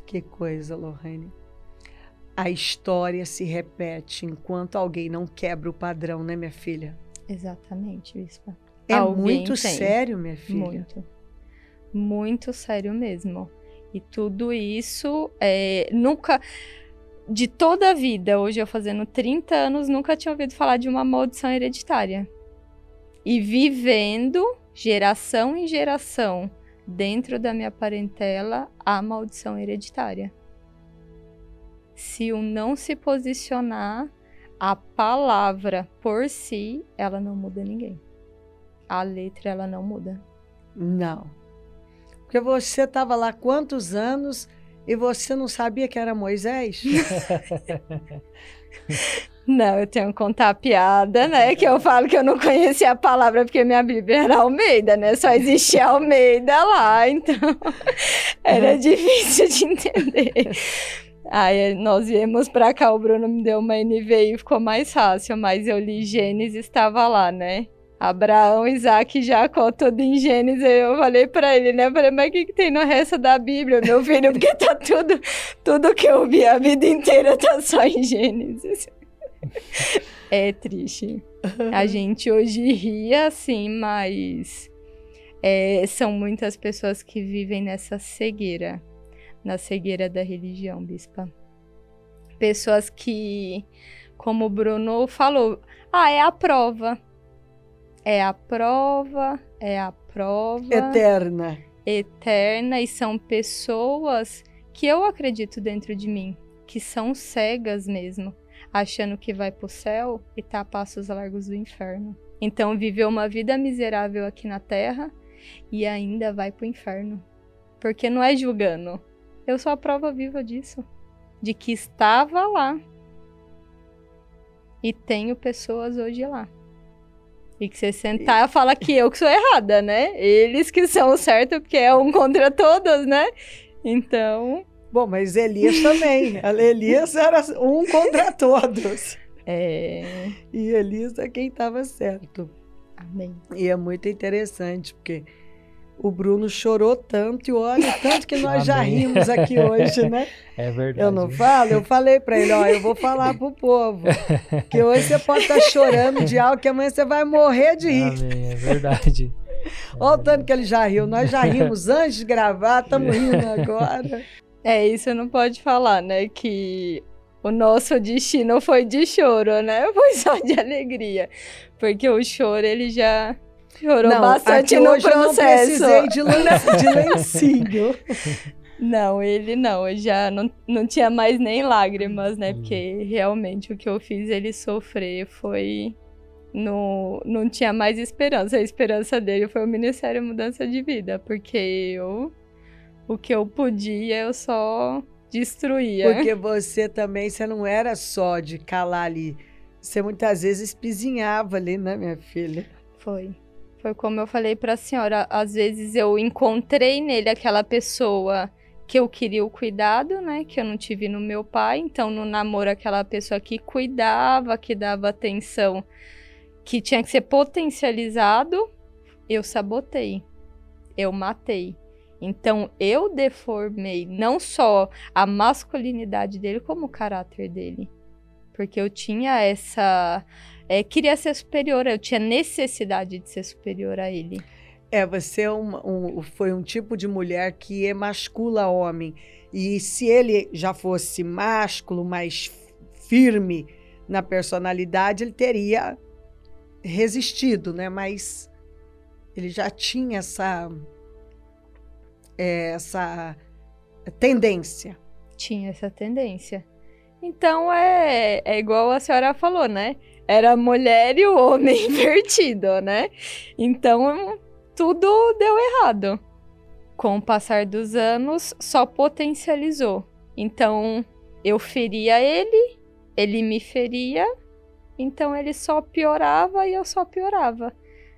Que coisa, Lohane. A história se repete enquanto alguém não quebra o padrão, né, minha filha? Exatamente, Bispa. É Alguém muito tem. sério, minha filha. Muito. Muito sério mesmo. E tudo isso, nunca... De toda a vida, hoje eu fazendo 30 anos, nunca tinha ouvido falar de uma maldição hereditária. E vivendo, geração em geração, dentro da minha parentela, a maldição hereditária. Se eu não se posicionar, a palavra por si, ela não muda ninguém. A letra, ela não muda. Não. Porque você estava lá quantos anos e você não sabia que era Moisés? Não, eu tenho que contar a piada, né? Que eu falo que eu não conhecia a palavra porque minha Bíblia era Almeida, né? Só existia Almeida lá, então era difícil de entender. Aí nós viemos pra cá, o Bruno me deu uma NVI e ficou mais fácil, mas eu li Gênesis, estava lá, né? Abraão, Isaac e Jacó, tudo em Gênesis. Eu falei pra ele, né? Eu falei, mas o que tem no resto da Bíblia, meu filho? Porque tá tudo que eu vi a vida inteira tá só em Gênesis. É triste. A gente hoje ri assim, mas são muitas pessoas que vivem nessa cegueira, na cegueira da religião, bispa. Pessoas que, como o Bruno falou, é a prova. É a prova, é a prova. Eterna, e são pessoas que eu acredito dentro de mim, que são cegas mesmo, achando que vai pro céu e tá a passos largos do inferno. Então viveu uma vida miserável aqui na terra e ainda vai pro inferno. Porque não é julgando. Eu sou a prova viva disso. De que estava lá. E tenho pessoas hoje lá. E que você sentar e fala que eu que sou errada, né? Eles que são certos, porque é um contra todos, né? Então... Bom, mas Elias também. Elias era um contra todos. E Elias é quem estava certo. Amém. E é muito interessante, porque o Bruno chorou tanto, e olha, tanto que nós já rimos aqui hoje, né? É verdade. Eu não falo? Eu falei para ele, eu vou falar pro povo, que hoje você pode estar chorando de algo que amanhã você vai morrer de rir. Amém, é verdade. Olha o tanto que ele já riu. Nós já rimos antes de gravar, estamos rindo agora. Isso não pode falar, né? Que o nosso destino foi de choro, né? Foi só de alegria. Porque o choro, ele já... chorou bastante no hoje processo. Eu não precisei de lencinho. Não, ele não. Eu já não tinha mais nem lágrimas, né? Porque realmente o que eu fiz ele sofrer foi... Não tinha mais esperança. A esperança dele foi o Ministério Mudança de Vida. Porque o que eu podia, eu só destruía. Porque você também, você não era só de calar ali. Você muitas vezes espizinhava ali, né, minha filha? Foi como eu falei para a senhora, às vezes eu encontrei nele aquela pessoa que eu queria o cuidado, né, que eu não tive no meu pai, então no namoro aquela pessoa que cuidava, que dava atenção, que tinha que ser potencializado, eu sabotei, eu matei. Então eu deformei não só a masculinidade dele, como o caráter dele, porque eu tinha essa... queria ser superior, eu tinha necessidade de ser superior a ele. Você foi um tipo de mulher que emascula homem. E se ele já fosse másculo, mais firme na personalidade, ele teria resistido, né? Mas ele já tinha essa tendência. Tinha essa tendência. Então é igual a senhora falou, né? Era a mulher e o homem invertido, né? Então, tudo deu errado. Com o passar dos anos, só potencializou. Então, eu feria ele me feria, então ele só piorava e eu só piorava.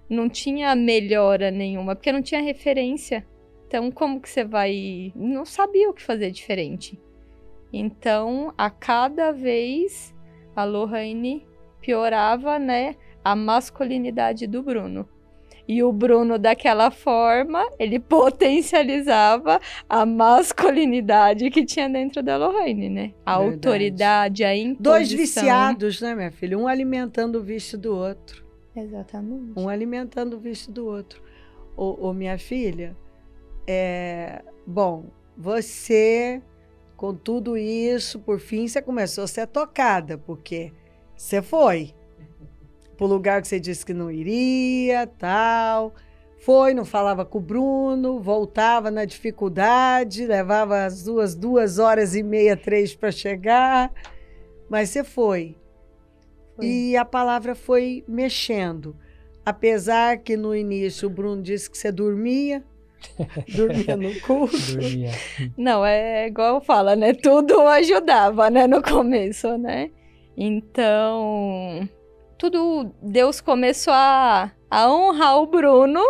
Não tinha melhora nenhuma, porque não tinha referência. Então, como que você vai... Não sabia o que fazer diferente. Então, a cada vez, a Lohane piorava, né, a masculinidade do Bruno. E o Bruno, daquela forma, ele potencializava a masculinidade que tinha dentro da Lohane, né? A Verdade. Autoridade, a imposição. Dois viciados, né, minha filha? Um alimentando o vício do outro. Exatamente. Um alimentando o vício do outro. Minha filha, bom, você, com tudo isso, por fim, você começou a ser tocada, porque você foi pro lugar que você disse que não iria, tal. Foi, não falava com o Bruno, voltava na dificuldade, levava as 2h30, 3 para chegar, mas você foi. E a palavra foi mexendo. Apesar que no início o Bruno disse que você dormia no culto. Dormia. Não, é igual fala, né? Tudo ajudava, né? No começo, né? Então, Deus começou a honrar o Bruno,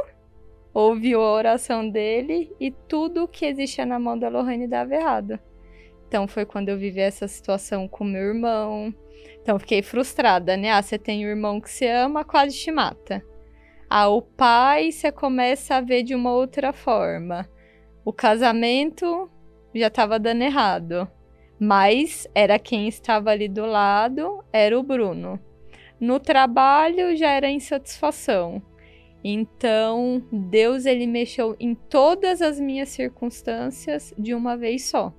ouviu a oração dele e tudo que existia na mão da Lohane dava errado. Então foi quando eu vivi essa situação com meu irmão. Então fiquei frustrada, né? Você tem um irmão que você ama, quase te mata. O pai você começa a ver de uma outra forma. O casamento já estava dando errado. Mas era quem estava ali do lado, era o Bruno. No trabalho já era insatisfação. Então, Deus, ele mexeu em todas as minhas circunstâncias de uma vez só.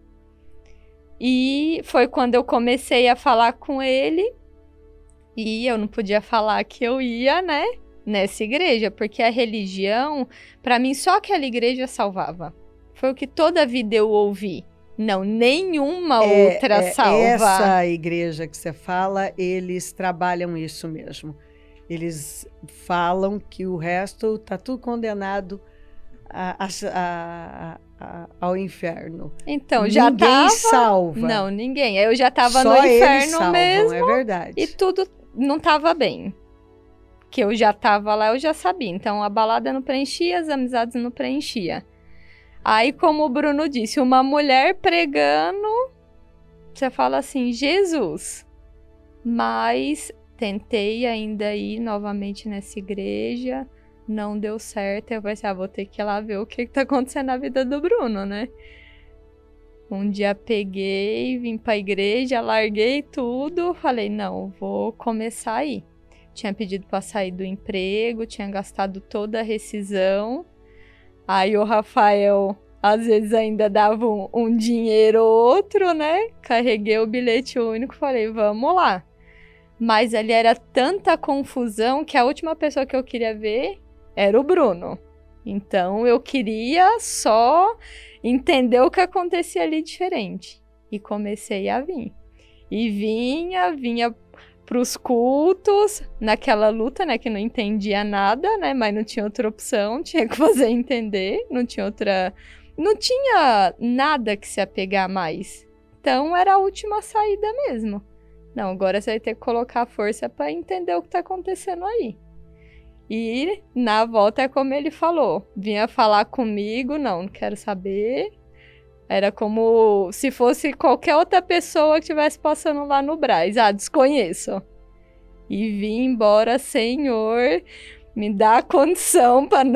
E foi quando eu comecei a falar com ele, e eu não podia falar que eu ia, né, nessa igreja, porque a religião, para mim, só aquela igreja salvava. Foi o que toda a vida eu ouvi. Não, nenhuma outra salva. Essa igreja que você fala, eles trabalham isso mesmo. Eles falam que o resto está tudo condenado ao inferno. Então, já ninguém tava... salva. Não, ninguém. Eu já estava no Só inferno eles salvam, mesmo. É verdade. E tudo não estava bem. Que eu já estava lá, eu já sabia. Então, a balada não preenchia, as amizades não preenchia. Aí, como o Bruno disse, uma mulher pregando, você fala assim, Jesus. Mas tentei ainda ir novamente nessa igreja, não deu certo. Eu pensei, vou ter que ir lá ver o que tá acontecendo na vida do Bruno, né? Um dia peguei, vim pra igreja, larguei tudo, falei, não, vou começar a ir. Tinha pedido pra sair do emprego, tinha gastado toda a rescisão. Aí o Rafael, às vezes, ainda dava um dinheiro ou outro, né? Carreguei o bilhete único, falei, vamos lá. Mas ali era tanta confusão que a última pessoa que eu queria ver era o Bruno. Então, eu queria só entender o que acontecia ali diferente. E comecei a vir. E vinha pros cultos, naquela luta, né, que não entendia nada, né, mas não tinha outra opção, tinha que fazer entender, não tinha nada que se apegar mais. Então, era a última saída mesmo. Não, agora você vai ter que colocar força para entender o que tá acontecendo aí. E na volta é como ele falou, vinha falar comigo, não quero saber. Era como se fosse qualquer outra pessoa que estivesse passando lá no Brás. Desconheço. E vim embora, Senhor, me dá condição para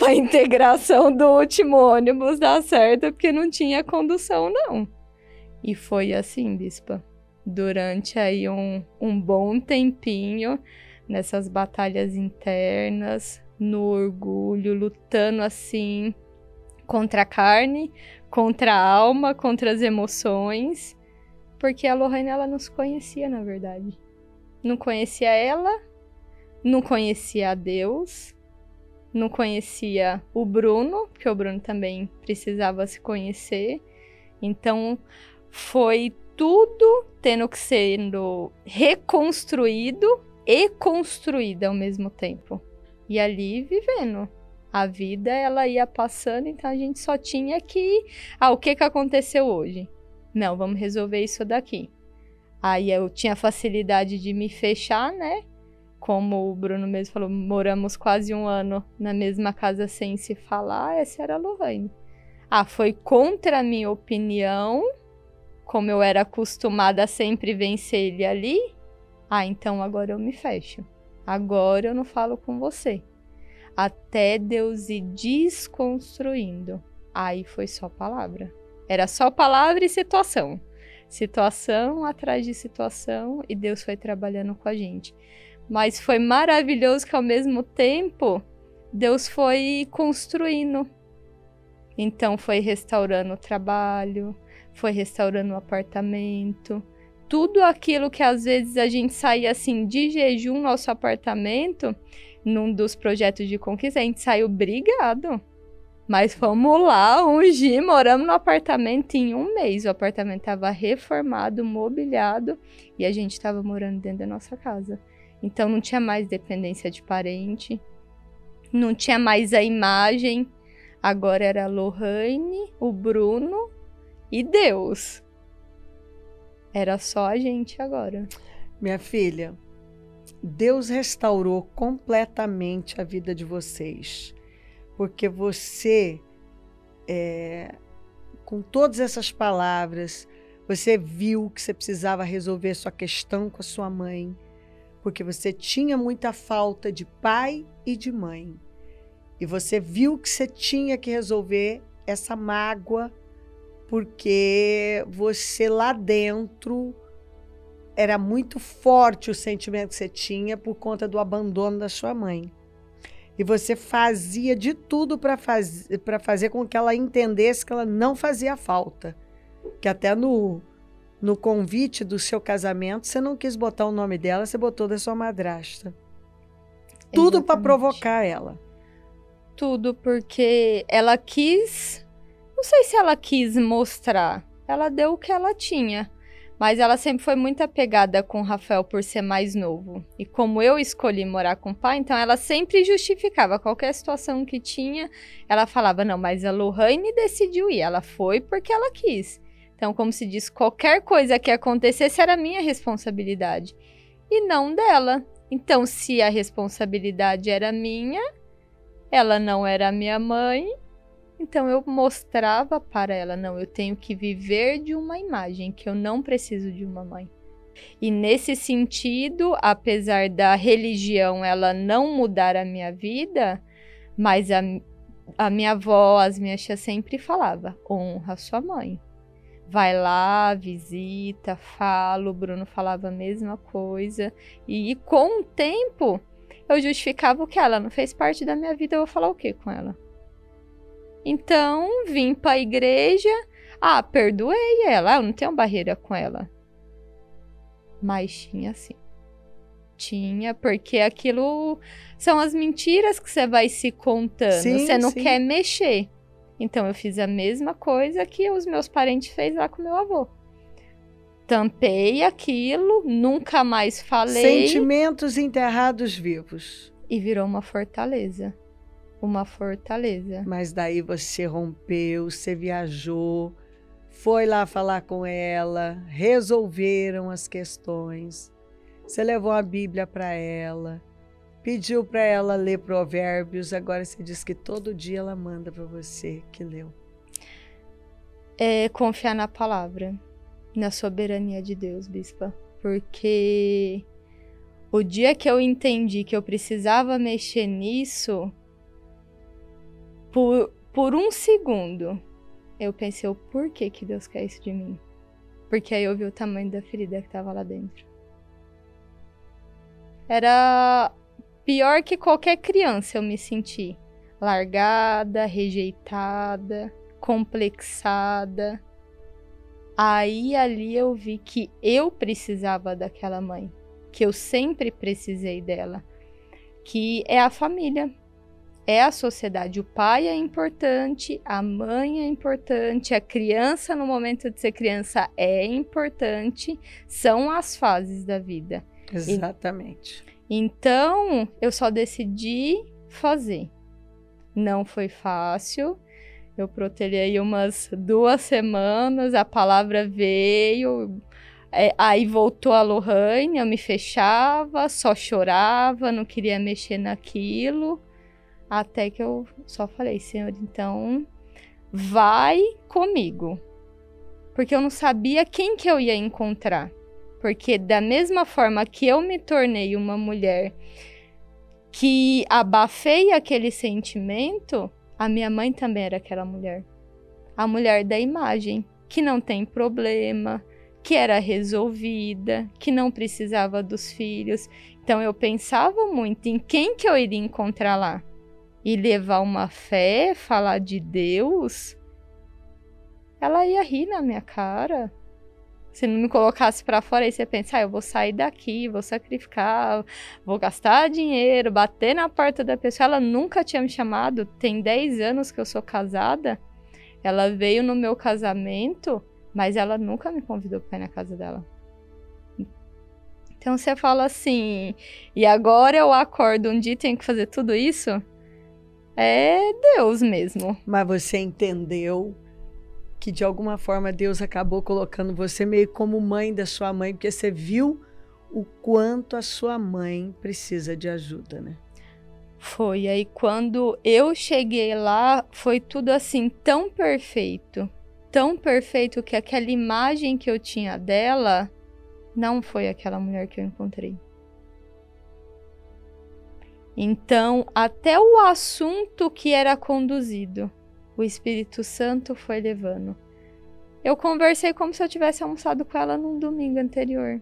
a integração do último ônibus dar certo, porque não tinha condução, não. E foi assim, bispa. Durante aí um bom tempinho, nessas batalhas internas, no orgulho, lutando assim contra a carne, contra a alma, contra as emoções, porque a Lohane, ela não se conhecia, na verdade. Não conhecia ela, não conhecia a Deus, não conhecia o Bruno, porque o Bruno também precisava se conhecer. Então, foi tudo tendo que sendo reconstruído e construído ao mesmo tempo. E ali vivendo. A vida, ela ia passando, então a gente só tinha que... o que aconteceu hoje? Não, vamos resolver isso daqui. Aí eu tinha facilidade de me fechar, né? Como o Bruno mesmo falou, moramos quase 1 ano na mesma casa sem se falar, essa era a Lohane. Foi contra a minha opinião, como eu era acostumada a sempre vencer ele ali. Então agora eu me fecho. Agora eu não falo com você. Até Deus ir desconstruindo. Aí foi só palavra. Era só palavra e situação. Situação atrás de situação, e Deus foi trabalhando com a gente. Mas foi maravilhoso que ao mesmo tempo Deus foi construindo. Então foi restaurando o trabalho, foi restaurando o apartamento. Tudo aquilo que às vezes a gente saía assim de jejum no nosso apartamento, num dos projetos de conquista, a gente saiu brigado. Mas fomos lá, ungir, moramos no apartamento em 1 mês. O apartamento estava reformado, mobiliado, e a gente estava morando dentro da nossa casa. Então não tinha mais dependência de parente, não tinha mais a imagem. Agora era a Lohane, o Bruno e Deus. Era só a gente agora. Minha filha, Deus restaurou completamente a vida de vocês, porque você com todas essas palavras, você viu que você precisava resolver sua questão com a sua mãe, porque você tinha muita falta de pai e de mãe. E você viu que você tinha que resolver essa mágoa, porque você lá dentro era muito forte o sentimento que você tinha por conta do abandono da sua mãe. E você fazia de tudo para fazer com que ela entendesse que ela não fazia falta. Que até no convite do seu casamento, você não quis botar o nome dela, você botou da sua madrasta. Tudo para provocar ela. Tudo porque ela quis... Não sei se ela quis mostrar. Ela deu o que ela tinha. Mas ela sempre foi muito apegada com o Rafael por ser mais novo. E como eu escolhi morar com o pai, então ela sempre justificava qualquer situação que tinha. Ela falava, não, mas a Lohane decidiu ir. Ela foi porque ela quis. Então, como se diz, qualquer coisa que acontecesse era minha responsabilidade. E não dela. Então, se a responsabilidade era minha, ela não era minha mãe. Então, eu mostrava para ela, não, eu tenho que viver de uma imagem, que eu não preciso de uma mãe. E nesse sentido, apesar da religião ela não mudar a minha vida, mas a minha avó, as minhas tias sempre falava, honra sua mãe. Vai lá, visita, fala, o Bruno falava a mesma coisa. E com o tempo, eu justificava o que ela não fez parte da minha vida, eu vou falar o que com ela? Então, vim para a igreja. Ah, perdoei ela. Eu não tenho barreira com ela. Mas tinha sim. Tinha, porque aquilo são as mentiras que você vai se contando. Sim, você não sim. quer mexer. Então, eu fiz a mesma coisa que os meus parentes fez lá com meu avô. Tampei aquilo, nunca mais falei. Sentimentos enterrados vivos. E virou uma fortaleza. Uma fortaleza. Mas daí você rompeu, você viajou, foi lá falar com ela, resolveram as questões. Você levou a Bíblia para ela, pediu para ela ler Provérbios, agora você diz que todo dia ela manda para você que leu. É confiar na palavra, na soberania de Deus, bispa. Porque o dia que eu entendi que eu precisava mexer nisso... Por um segundo, eu pensei, o porquê que Deus quer isso de mim? Porque aí eu vi o tamanho da ferida que estava lá dentro. Era pior que qualquer criança eu me senti. Largada, rejeitada, complexada. Aí ali eu vi que eu precisava daquela mãe. Que eu sempre precisei dela. Que é a família. É a sociedade. O pai é importante, a mãe é importante, a criança no momento de ser criança é importante, são as fases da vida. Exatamente. Então, eu só decidi fazer. Não foi fácil. Eu protelei umas 2 semanas, a palavra veio, aí voltou a Lohane, eu me fechava, só chorava, não queria mexer naquilo. Até que eu só falei, Senhor, então vai comigo. Porque eu não sabia quem que eu ia encontrar. Porque da mesma forma que eu me tornei uma mulher que abafei aquele sentimento, a minha mãe também era aquela mulher. A mulher da imagem, que não tem problema, que era resolvida, que não precisava dos filhos. Então eu pensava muito em quem que eu iria encontrar lá. E levar uma fé, falar de Deus, ela ia rir na minha cara. Se não me colocasse pra fora, aí você pensa, eu vou sair daqui, vou sacrificar, vou gastar dinheiro, bater na porta da pessoa. Ela nunca tinha me chamado, tem 10 anos que eu sou casada. Ela veio no meu casamento, mas ela nunca me convidou pra ir na casa dela. Então você fala assim, e agora eu acordo um dia e tenho que fazer tudo isso? É Deus mesmo. Mas você entendeu que de alguma forma Deus acabou colocando você meio como mãe da sua mãe, porque você viu o quanto a sua mãe precisa de ajuda, né? Foi, aí quando eu cheguei lá, foi tudo assim tão perfeito. tão perfeito que aquela imagem que eu tinha dela não foi aquela mulher que eu encontrei. Então, até o assunto que era conduzido, o Espírito Santo foi levando. Eu conversei como se eu tivesse almoçado com ela num domingo anterior.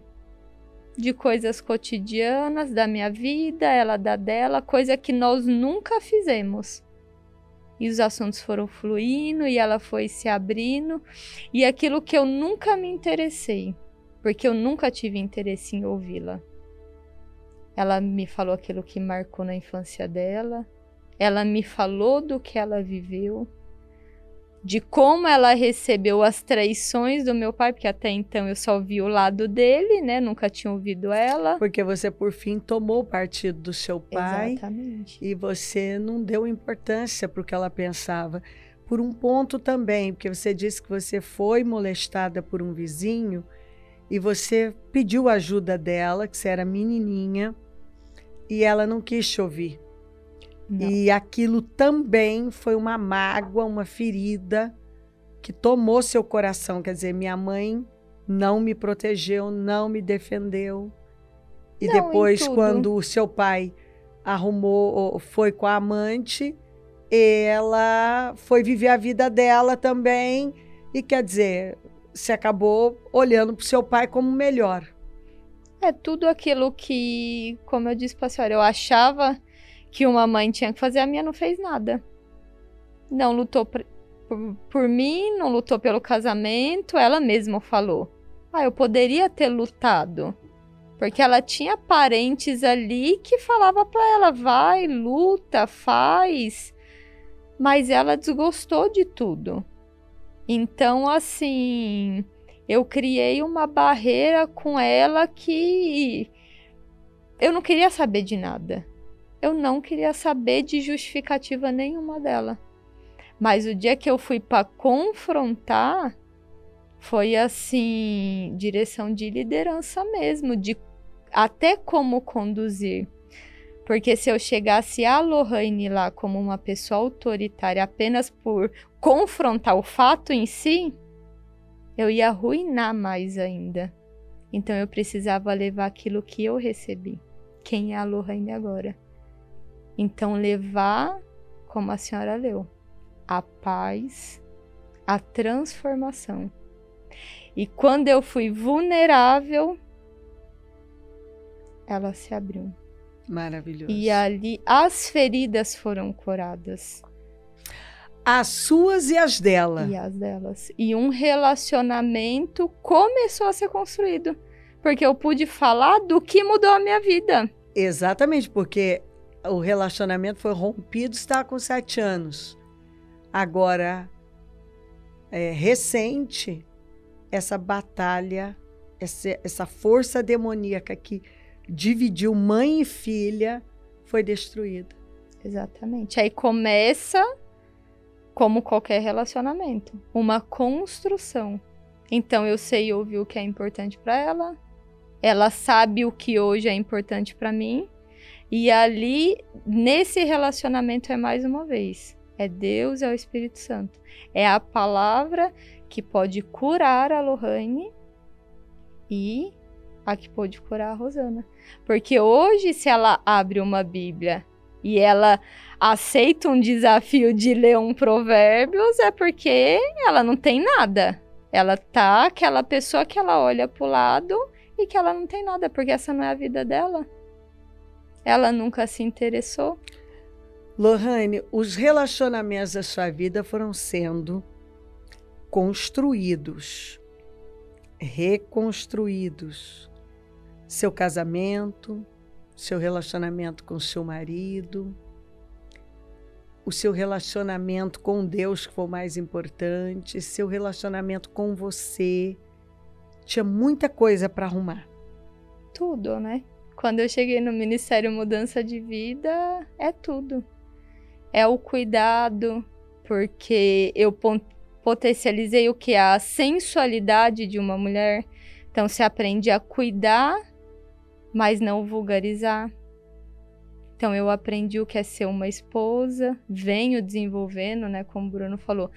De coisas cotidianas da minha vida, ela da dela, coisa que nós nunca fizemos. E os assuntos foram fluindo e ela foi se abrindo. E aquilo que eu nunca me interessei, porque eu nunca tive interesse em ouvi-la. Ela me falou aquilo que marcou na infância dela. Ela me falou do que ela viveu. De como ela recebeu as traições do meu pai, porque até então eu só vi o lado dele, né? Nunca tinha ouvido ela. Porque você, por fim, tomou o partido do seu pai. Exatamente. E você não deu importância para o que ela pensava. Por um ponto também, porque você disse que você foi molestada por um vizinho e você pediu ajuda dela, que você era menininha, e ela não quis te ouvir. Não. E aquilo também foi uma mágoa, uma ferida que tomou seu coração. Quer dizer, minha mãe não me protegeu, não me defendeu. E Não, depois, em tudo. quando o seu pai arrumou, foi com a amante, ela foi viver a vida dela também. E quer dizer, você acabou olhando para o seu pai como melhor. É tudo aquilo que, como eu disse para a senhora, eu achava que uma mãe tinha que fazer, a minha não fez nada. Não lutou por mim, não lutou pelo casamento, ela mesma falou. Eu poderia ter lutado, porque ela tinha parentes ali que falava para ela, vai, luta, faz, mas ela desgostou de tudo. Então, assim, eu criei uma barreira com ela que eu não queria saber de nada. Eu não queria saber de justificativa nenhuma dela. Mas o dia que eu fui para confrontar, foi assim, direção de liderança mesmo, de até como conduzir. Porque se eu chegasse a Lohane lá como uma pessoa autoritária apenas por confrontar o fato em si, eu ia arruinar mais ainda. Então eu precisava levar aquilo que eu recebi. Quem é a Lohane agora? Então, levar, como a senhora leu, a paz, a transformação. E quando eu fui vulnerável, ela se abriu. Maravilhoso. E ali as feridas foram curadas. As suas e as dela. E as delas. E um relacionamento começou a ser construído. Porque eu pude falar do que mudou a minha vida. Exatamente, porque o relacionamento foi rompido, está com 7 anos. Agora, recente, essa batalha, essa força demoníaca que dividiu mãe e filha, foi destruída. Exatamente. Aí começa, como qualquer relacionamento, uma construção. Então eu sei ouvir o que é importante para ela, ela sabe o que hoje é importante para mim, e ali, nesse relacionamento, é mais uma vez, é Deus, é o Espírito Santo. É a palavra que pode curar a Lohane e a que pode curar a Rosana. Porque hoje, se ela abre uma Bíblia e ela aceita um desafio de ler um Provérbios, é porque ela não tem nada. Ela tá aquela pessoa que ela olha pro lado e que ela não tem nada, porque essa não é a vida dela. Ela nunca se interessou. Lohane, os relacionamentos da sua vida foram sendo construídos, reconstruídos. Seu casamento, seu relacionamento com seu marido, o seu relacionamento com Deus, que foi o mais importante, seu relacionamento com você. Tinha muita coisa para arrumar. Tudo, né? Quando eu cheguei no Ministério Mudança de Vida, é tudo. É o cuidado, porque eu potencializei o que? A sensualidade de uma mulher. Então, você aprende a cuidar, mas não vulgarizar. Então, eu aprendi o que é ser uma esposa, venho desenvolvendo, né, como o Bruno falou,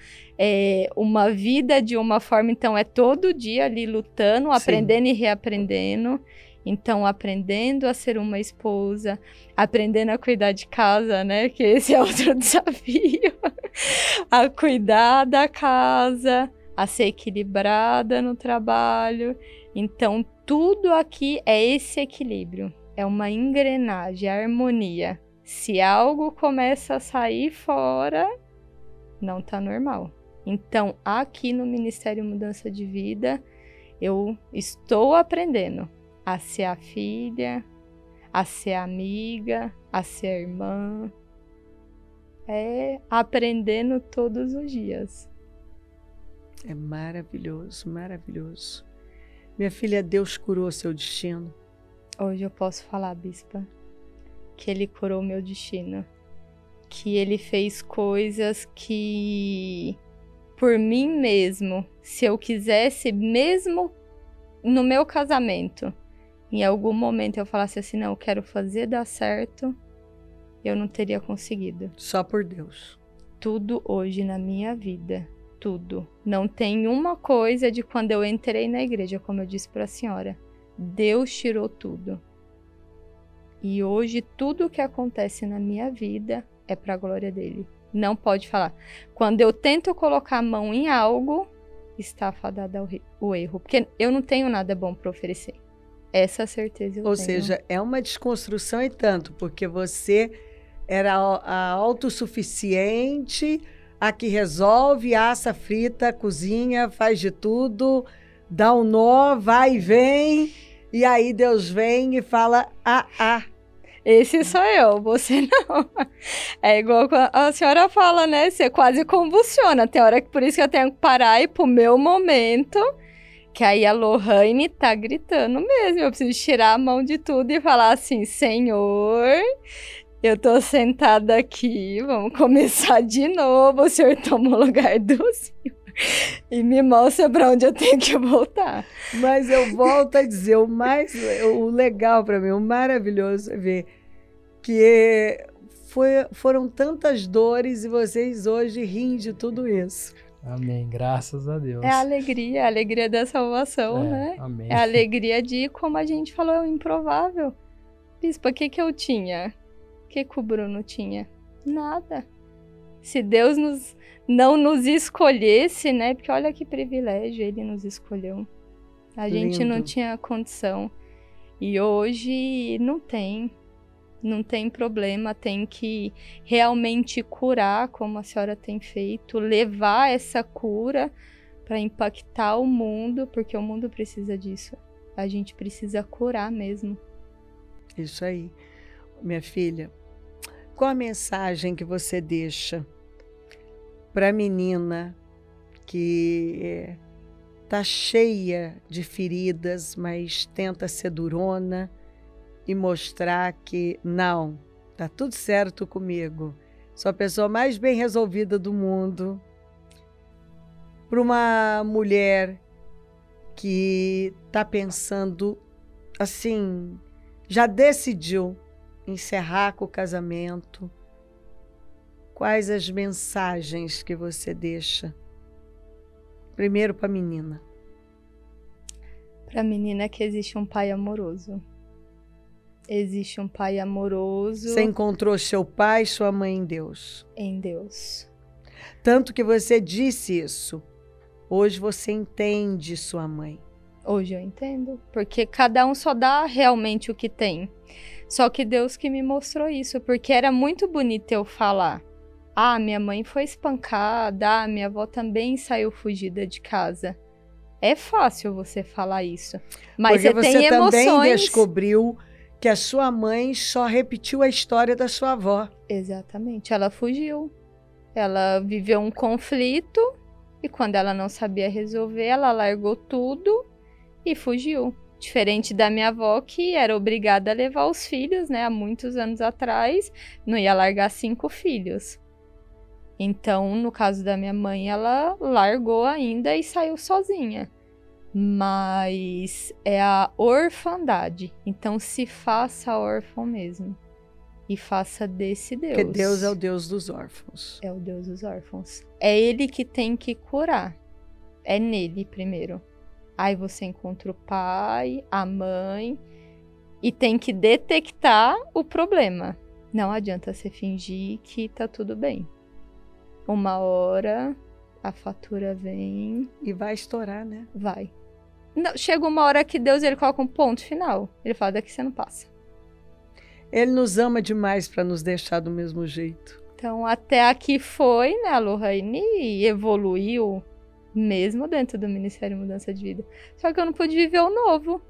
uma vida de uma forma, então, é todo dia ali lutando, aprendendo e reaprendendo. Então, aprendendo a ser uma esposa, aprendendo a cuidar de casa, né, que esse é outro desafio, a cuidar da casa, a ser equilibrada no trabalho. Então, tudo aqui é esse equilíbrio. É uma engrenagem, a harmonia. Se algo começa a sair fora, não tá normal. Então, aqui no Ministério Mudança de Vida, eu estou aprendendo a ser a filha, a ser a amiga, a ser a irmã. Aprendendo todos os dias. É maravilhoso, maravilhoso. Minha filha, Deus curou seu destino. Hoje eu posso falar, Bispa, que Ele curou meu destino. Que Ele fez coisas que, por mim mesmo, se eu quisesse, mesmo no meu casamento, em algum momento eu falasse assim, não, eu quero fazer dar certo, eu não teria conseguido. Só por Deus. Tudo hoje na minha vida, tudo. Não tem uma coisa de quando eu entrei na igreja, como eu disse para a senhora. Deus tirou tudo. E hoje tudo que acontece na minha vida é para a glória dele. Não pode falar. Quando eu tento colocar a mão em algo, está fadado ao erro. Porque eu não tenho nada bom para oferecer. Essa certeza eu tenho. Ou seja, é uma desconstrução e tanto, porque você era a autossuficiente, a que resolve, assa, frita, cozinha, faz de tudo, dá um nó, vai e vem, e aí Deus vem e fala, Esse sou eu, você não. É igual a senhora fala, né? Você quase convulsiona. Tem hora que por isso que eu tenho que parar e ir pro meu momento, que aí a Lohane tá gritando mesmo. Eu preciso tirar a mão de tudo e falar assim, Senhor, eu tô sentada aqui, vamos começar de novo. O Senhor toma o lugar do Senhor e me mostra para onde eu tenho que voltar. Mas eu volto a dizer, o legal para mim, o maravilhoso é ver que foram tantas dores e vocês hoje riem de tudo isso. Amém, graças a Deus. É a alegria da salvação, né? Amém. É a alegria de, como a gente falou, é o improvável. Bispa, o que eu tinha? O que o Bruno tinha? Nada. Se Deus não nos escolhesse, né? Porque olha que privilégio, Ele nos escolheu. A gente não tinha condição. E hoje não tem problema, tem que realmente curar, como a senhora tem feito, levar essa cura para impactar o mundo, porque o mundo precisa disso. A gente precisa curar mesmo. Isso aí. Minha filha, qual a mensagem que você deixa para a menina que está cheia de feridas, mas tenta ser durona e mostrar que não, tá tudo certo comigo, sou a pessoa mais bem resolvida do mundo? Para uma mulher que está pensando assim, já decidiu encerrar com o casamento, quais as mensagens que você deixa? Primeiro para a menina. Para a menina que existe um pai amoroso. Existe um pai amoroso. Você encontrou seu pai e sua mãe em Deus. Em Deus. Tanto que você disse isso. Hoje você entende sua mãe. Hoje eu entendo. Porque cada um só dá realmente o que tem. Só que Deus que me mostrou isso. Porque era muito bonito eu falar. Ah, minha mãe foi espancada. Ah, minha avó também saiu fugida de casa. É fácil você falar isso. Mas porque você tem emoções. Você também descobriu que a sua mãe só repetiu a história da sua avó. Exatamente. Ela fugiu. Ela viveu um conflito e quando ela não sabia resolver, ela largou tudo e fugiu. Diferente da minha avó, que era obrigada a levar os filhos, né? Há muitos anos atrás, não ia largar 5 filhos. Então, no caso da minha mãe, ela largou ainda e saiu sozinha. Mas é a orfandade. Então, se faça órfão mesmo. e faça desse Deus. Porque Deus é o Deus dos órfãos. É o Deus dos órfãos. É Ele que tem que curar. É nele primeiro. Aí você encontra o pai, a mãe, e tem que detectar o problema. Não adianta você fingir que tá tudo bem. Uma hora a fatura vem. E vai estourar, né? Vai. Não, chega uma hora que Deus ele coloca um ponto final. Ele fala, daqui você não passa. Ele nos ama demais para nos deixar do mesmo jeito. Então, até aqui foi, né? A Lohane evoluiu mesmo dentro do Ministério Mudança de Vida. Só que eu não pude viver o novo.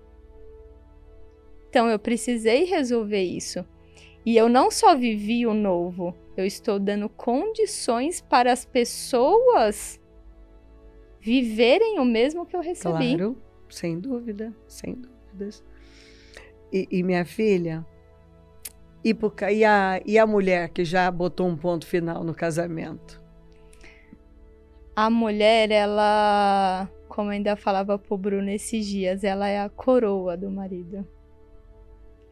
Então, eu precisei resolver isso. E eu não só vivi o novo, eu estou dando condições para as pessoas viverem o mesmo que eu recebi. Claro, sem dúvida, sem dúvidas. E minha filha, e a mulher que já botou um ponto final no casamento? A mulher, ela, como eu ainda falava pro Bruno esses dias, ela é a coroa do marido.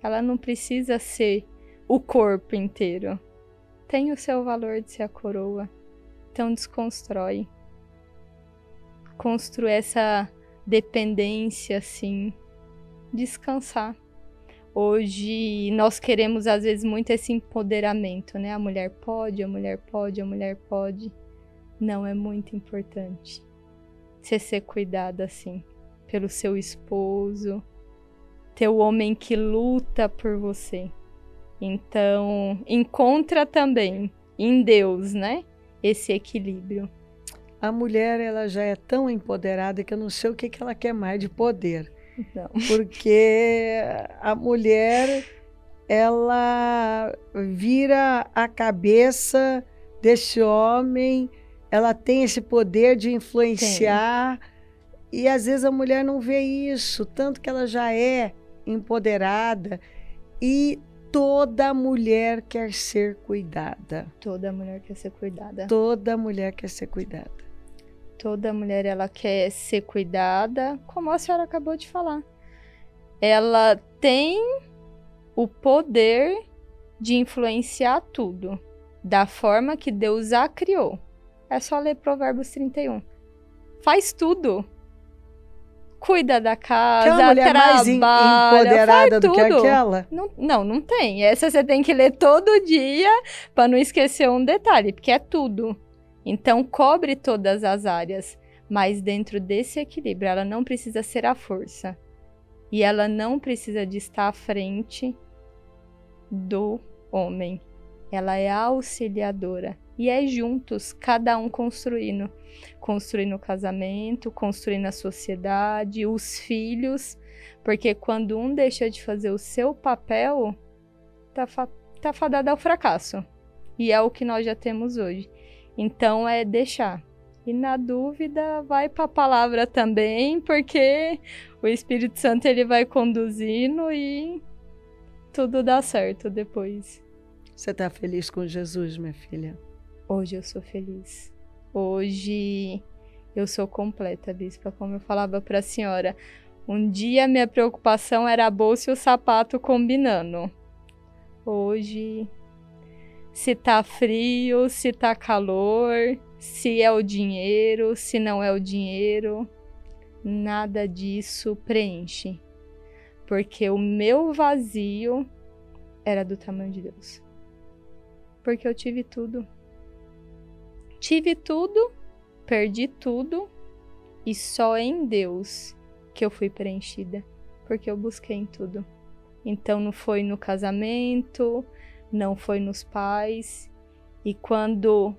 Ela não precisa ser o corpo inteiro. Tem o seu valor de ser a coroa. Então desconstrói. Construir essa dependência, assim. Descansar. Hoje nós queremos às vezes muito esse empoderamento, né? A mulher pode, a mulher pode, a mulher pode. Não, é muito importante você ser cuidada assim pelo seu esposo, ter o homem que luta por você. Então, encontra também em Deus, né? Esse equilíbrio. A mulher, ela já é tão empoderada que eu não sei o que ela quer mais de poder. Não. Porque a mulher, ela vira a cabeça desse homem, ela tem esse poder de influenciar. E às vezes a mulher não vê isso, tanto que ela já é empoderada. E toda mulher quer ser cuidada. Toda mulher quer ser cuidada. Toda mulher quer ser cuidada. Toda mulher, ela quer ser cuidada, como a senhora acabou de falar. Ela tem o poder de influenciar tudo, da forma que Deus a criou. É só ler Provérbios 31. Faz tudo. Cuida da casa, Tem uma mulher trabalha, mais empoderada do que tudo. aquela? Não tem. Essa você tem que ler todo dia para não esquecer um detalhe, porque é tudo. Então, cobre todas as áreas, mas dentro desse equilíbrio, ela não precisa ser a força. E ela não precisa de estar à frente do homem. Ela é auxiliadora. E é juntos, cada um construindo. Construindo o casamento, construindo a sociedade, os filhos. Porque quando um deixa de fazer o seu papel, tá fadado ao fracasso. E é o que nós já temos hoje. Então é deixar. E na dúvida, vai para a palavra também, porque o Espírito Santo ele vai conduzindo e tudo dá certo depois. Você está feliz com Jesus, minha filha? Hoje eu sou feliz. Hoje eu sou completa, bispa. Como eu falava para a senhora, um dia minha preocupação era a bolsa e o sapato combinando. Hoje, se tá frio, se tá calor, se é o dinheiro, se não é o dinheiro, nada disso preenche. Porque o meu vazio era do tamanho de Deus. Porque eu tive tudo. Tive tudo, perdi tudo, e só em Deus que eu fui preenchida. Porque eu busquei em tudo. Então não foi no casamento, não foi nos pais. E quando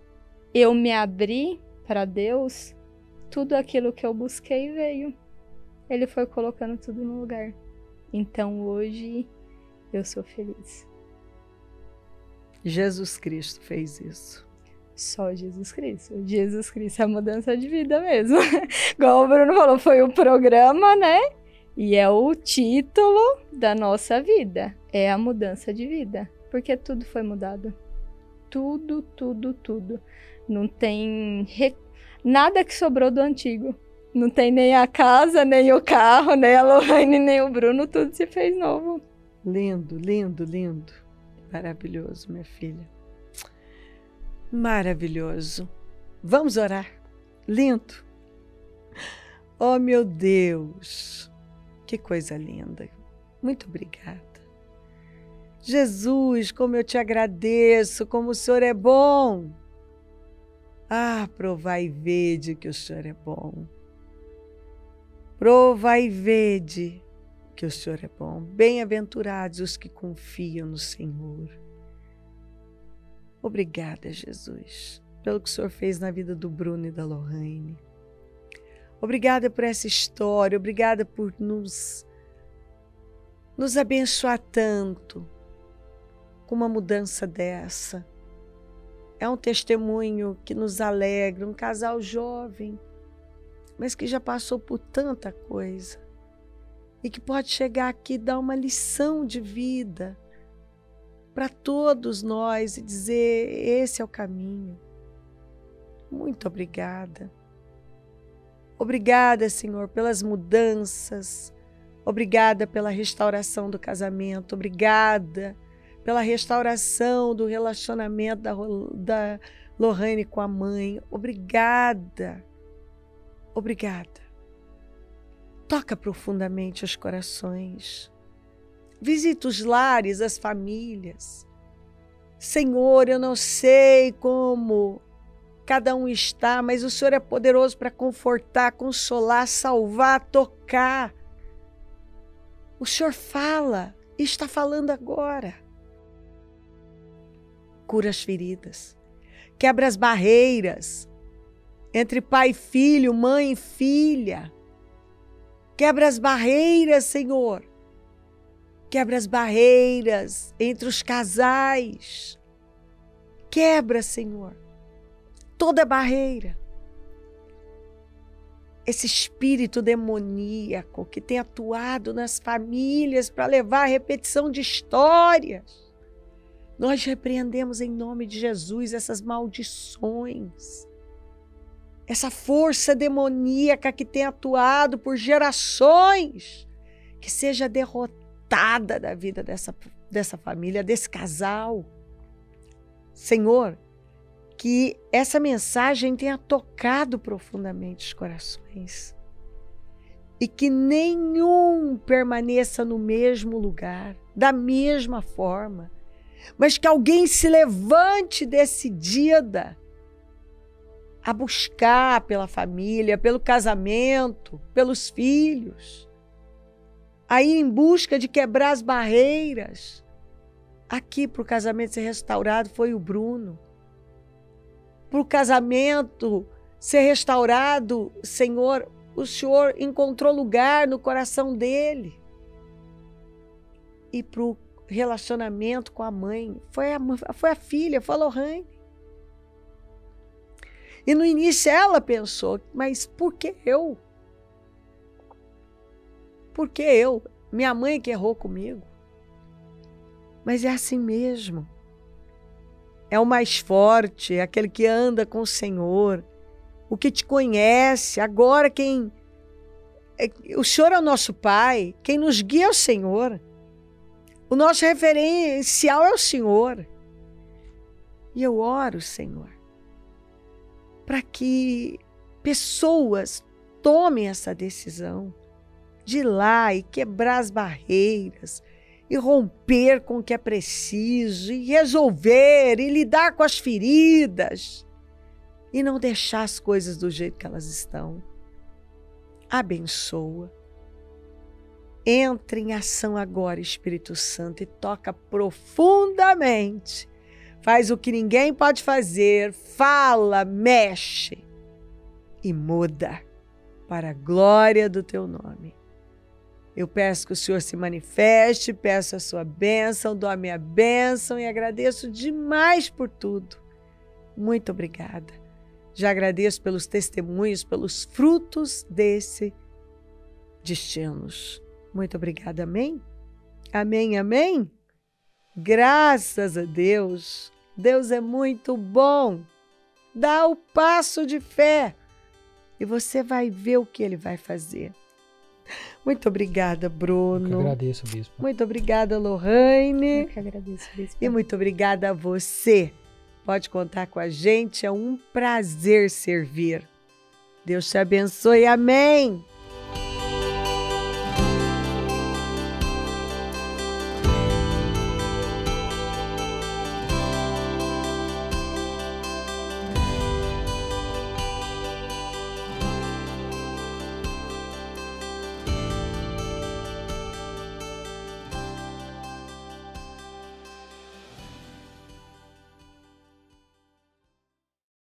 eu me abri para Deus, tudo aquilo que eu busquei veio. Ele foi colocando tudo no lugar. Então hoje eu sou feliz. Jesus Cristo fez isso. Só Jesus Cristo. Jesus Cristo é a mudança de vida mesmo. Igual o Bruno falou, foi o programa, né? E é o título da nossa vida. É a mudança de vida. Porque tudo foi mudado. Tudo, tudo, tudo. Não tem nada que sobrou do antigo. Não tem nem a casa, nem o carro, nem a Lohane, nem o Bruno. Tudo se fez novo. Lindo, lindo, lindo. Maravilhoso, minha filha. Maravilhoso. Vamos orar. Lindo. Oh, meu Deus. Que coisa linda. Muito obrigada. Jesus, como eu te agradeço, como o Senhor é bom. Ah, provai e vede que o Senhor é bom. Provai e vede que o Senhor é bom. Bem-aventurados os que confiam no Senhor. Obrigada, Jesus, pelo que o Senhor fez na vida do Bruno e da Lohane. Obrigada por essa história, obrigada por nos abençoar tanto com uma mudança dessa. É um testemunho que nos alegra, um casal jovem, mas que já passou por tanta coisa e que pode chegar aqui e dar uma lição de vida para todos nós e dizer: esse é o caminho. Muito obrigada. Obrigada, Senhor, pelas mudanças. Obrigada pela restauração do casamento. Obrigada pela restauração do relacionamento da Lohane com a mãe. Obrigada. Obrigada. Toca profundamente os corações. Visita os lares, as famílias. Senhor, eu não sei como cada um está, mas o Senhor é poderoso para confortar, consolar, salvar, tocar. O Senhor fala e está falando agora. Cura as feridas, quebra as barreiras entre pai e filho, mãe e filha. Quebra as barreiras, Senhor. Quebra as barreiras entre os casais. Quebra, Senhor, toda barreira. Esse espírito demoníaco que tem atuado nas famílias para levar a repetição de histórias. Nós repreendemos em nome de Jesus essas maldições. Essa força demoníaca que tem atuado por gerações, que seja derrotada da vida dessa família, desse casal. Senhor, que essa mensagem tenha tocado profundamente os corações e que nenhum permaneça no mesmo lugar, da mesma forma, mas que alguém se levante decidida a buscar pela família, pelo casamento, pelos filhos, a ir em busca de quebrar as barreiras. Aqui, para o casamento ser restaurado, foi o Bruno. Para o casamento ser restaurado, Senhor, o Senhor encontrou lugar no coração dele. E para o relacionamento com a mãe, foi a filha, foi a Lohane. E no início ela pensou: mas por que eu? Por que eu? Minha mãe que errou comigo. Mas é assim mesmo. É o mais forte, é aquele que anda com o Senhor, o que te conhece. Agora o Senhor é o nosso Pai, quem nos guia é o Senhor. O nosso referencial é o Senhor. E eu oro, Senhor, para que pessoas tomem essa decisão de ir lá e quebrar as barreiras, e romper com o que é preciso, e resolver, e lidar com as feridas, e não deixar as coisas do jeito que elas estão. Abençoa. Entra em ação agora, Espírito Santo, e toca profundamente. Faz o que ninguém pode fazer, fala, mexe e muda para a glória do teu nome. Eu peço que o Senhor se manifeste, peço a sua bênção, dou a minha bênção e agradeço demais por tudo. Muito obrigada. Já agradeço pelos testemunhos, pelos frutos desse destinos. Muito obrigada, amém? Amém, amém? Graças a Deus. Deus é muito bom. Dá o passo de fé e você vai ver o que Ele vai fazer. Muito obrigada, Eu que Bruno. agradeço, bispo. Muito obrigada, Lohane. Eu que agradeço, bispo. E muito obrigada a você. Pode contar com a gente, é um prazer servir. Deus te abençoe, amém.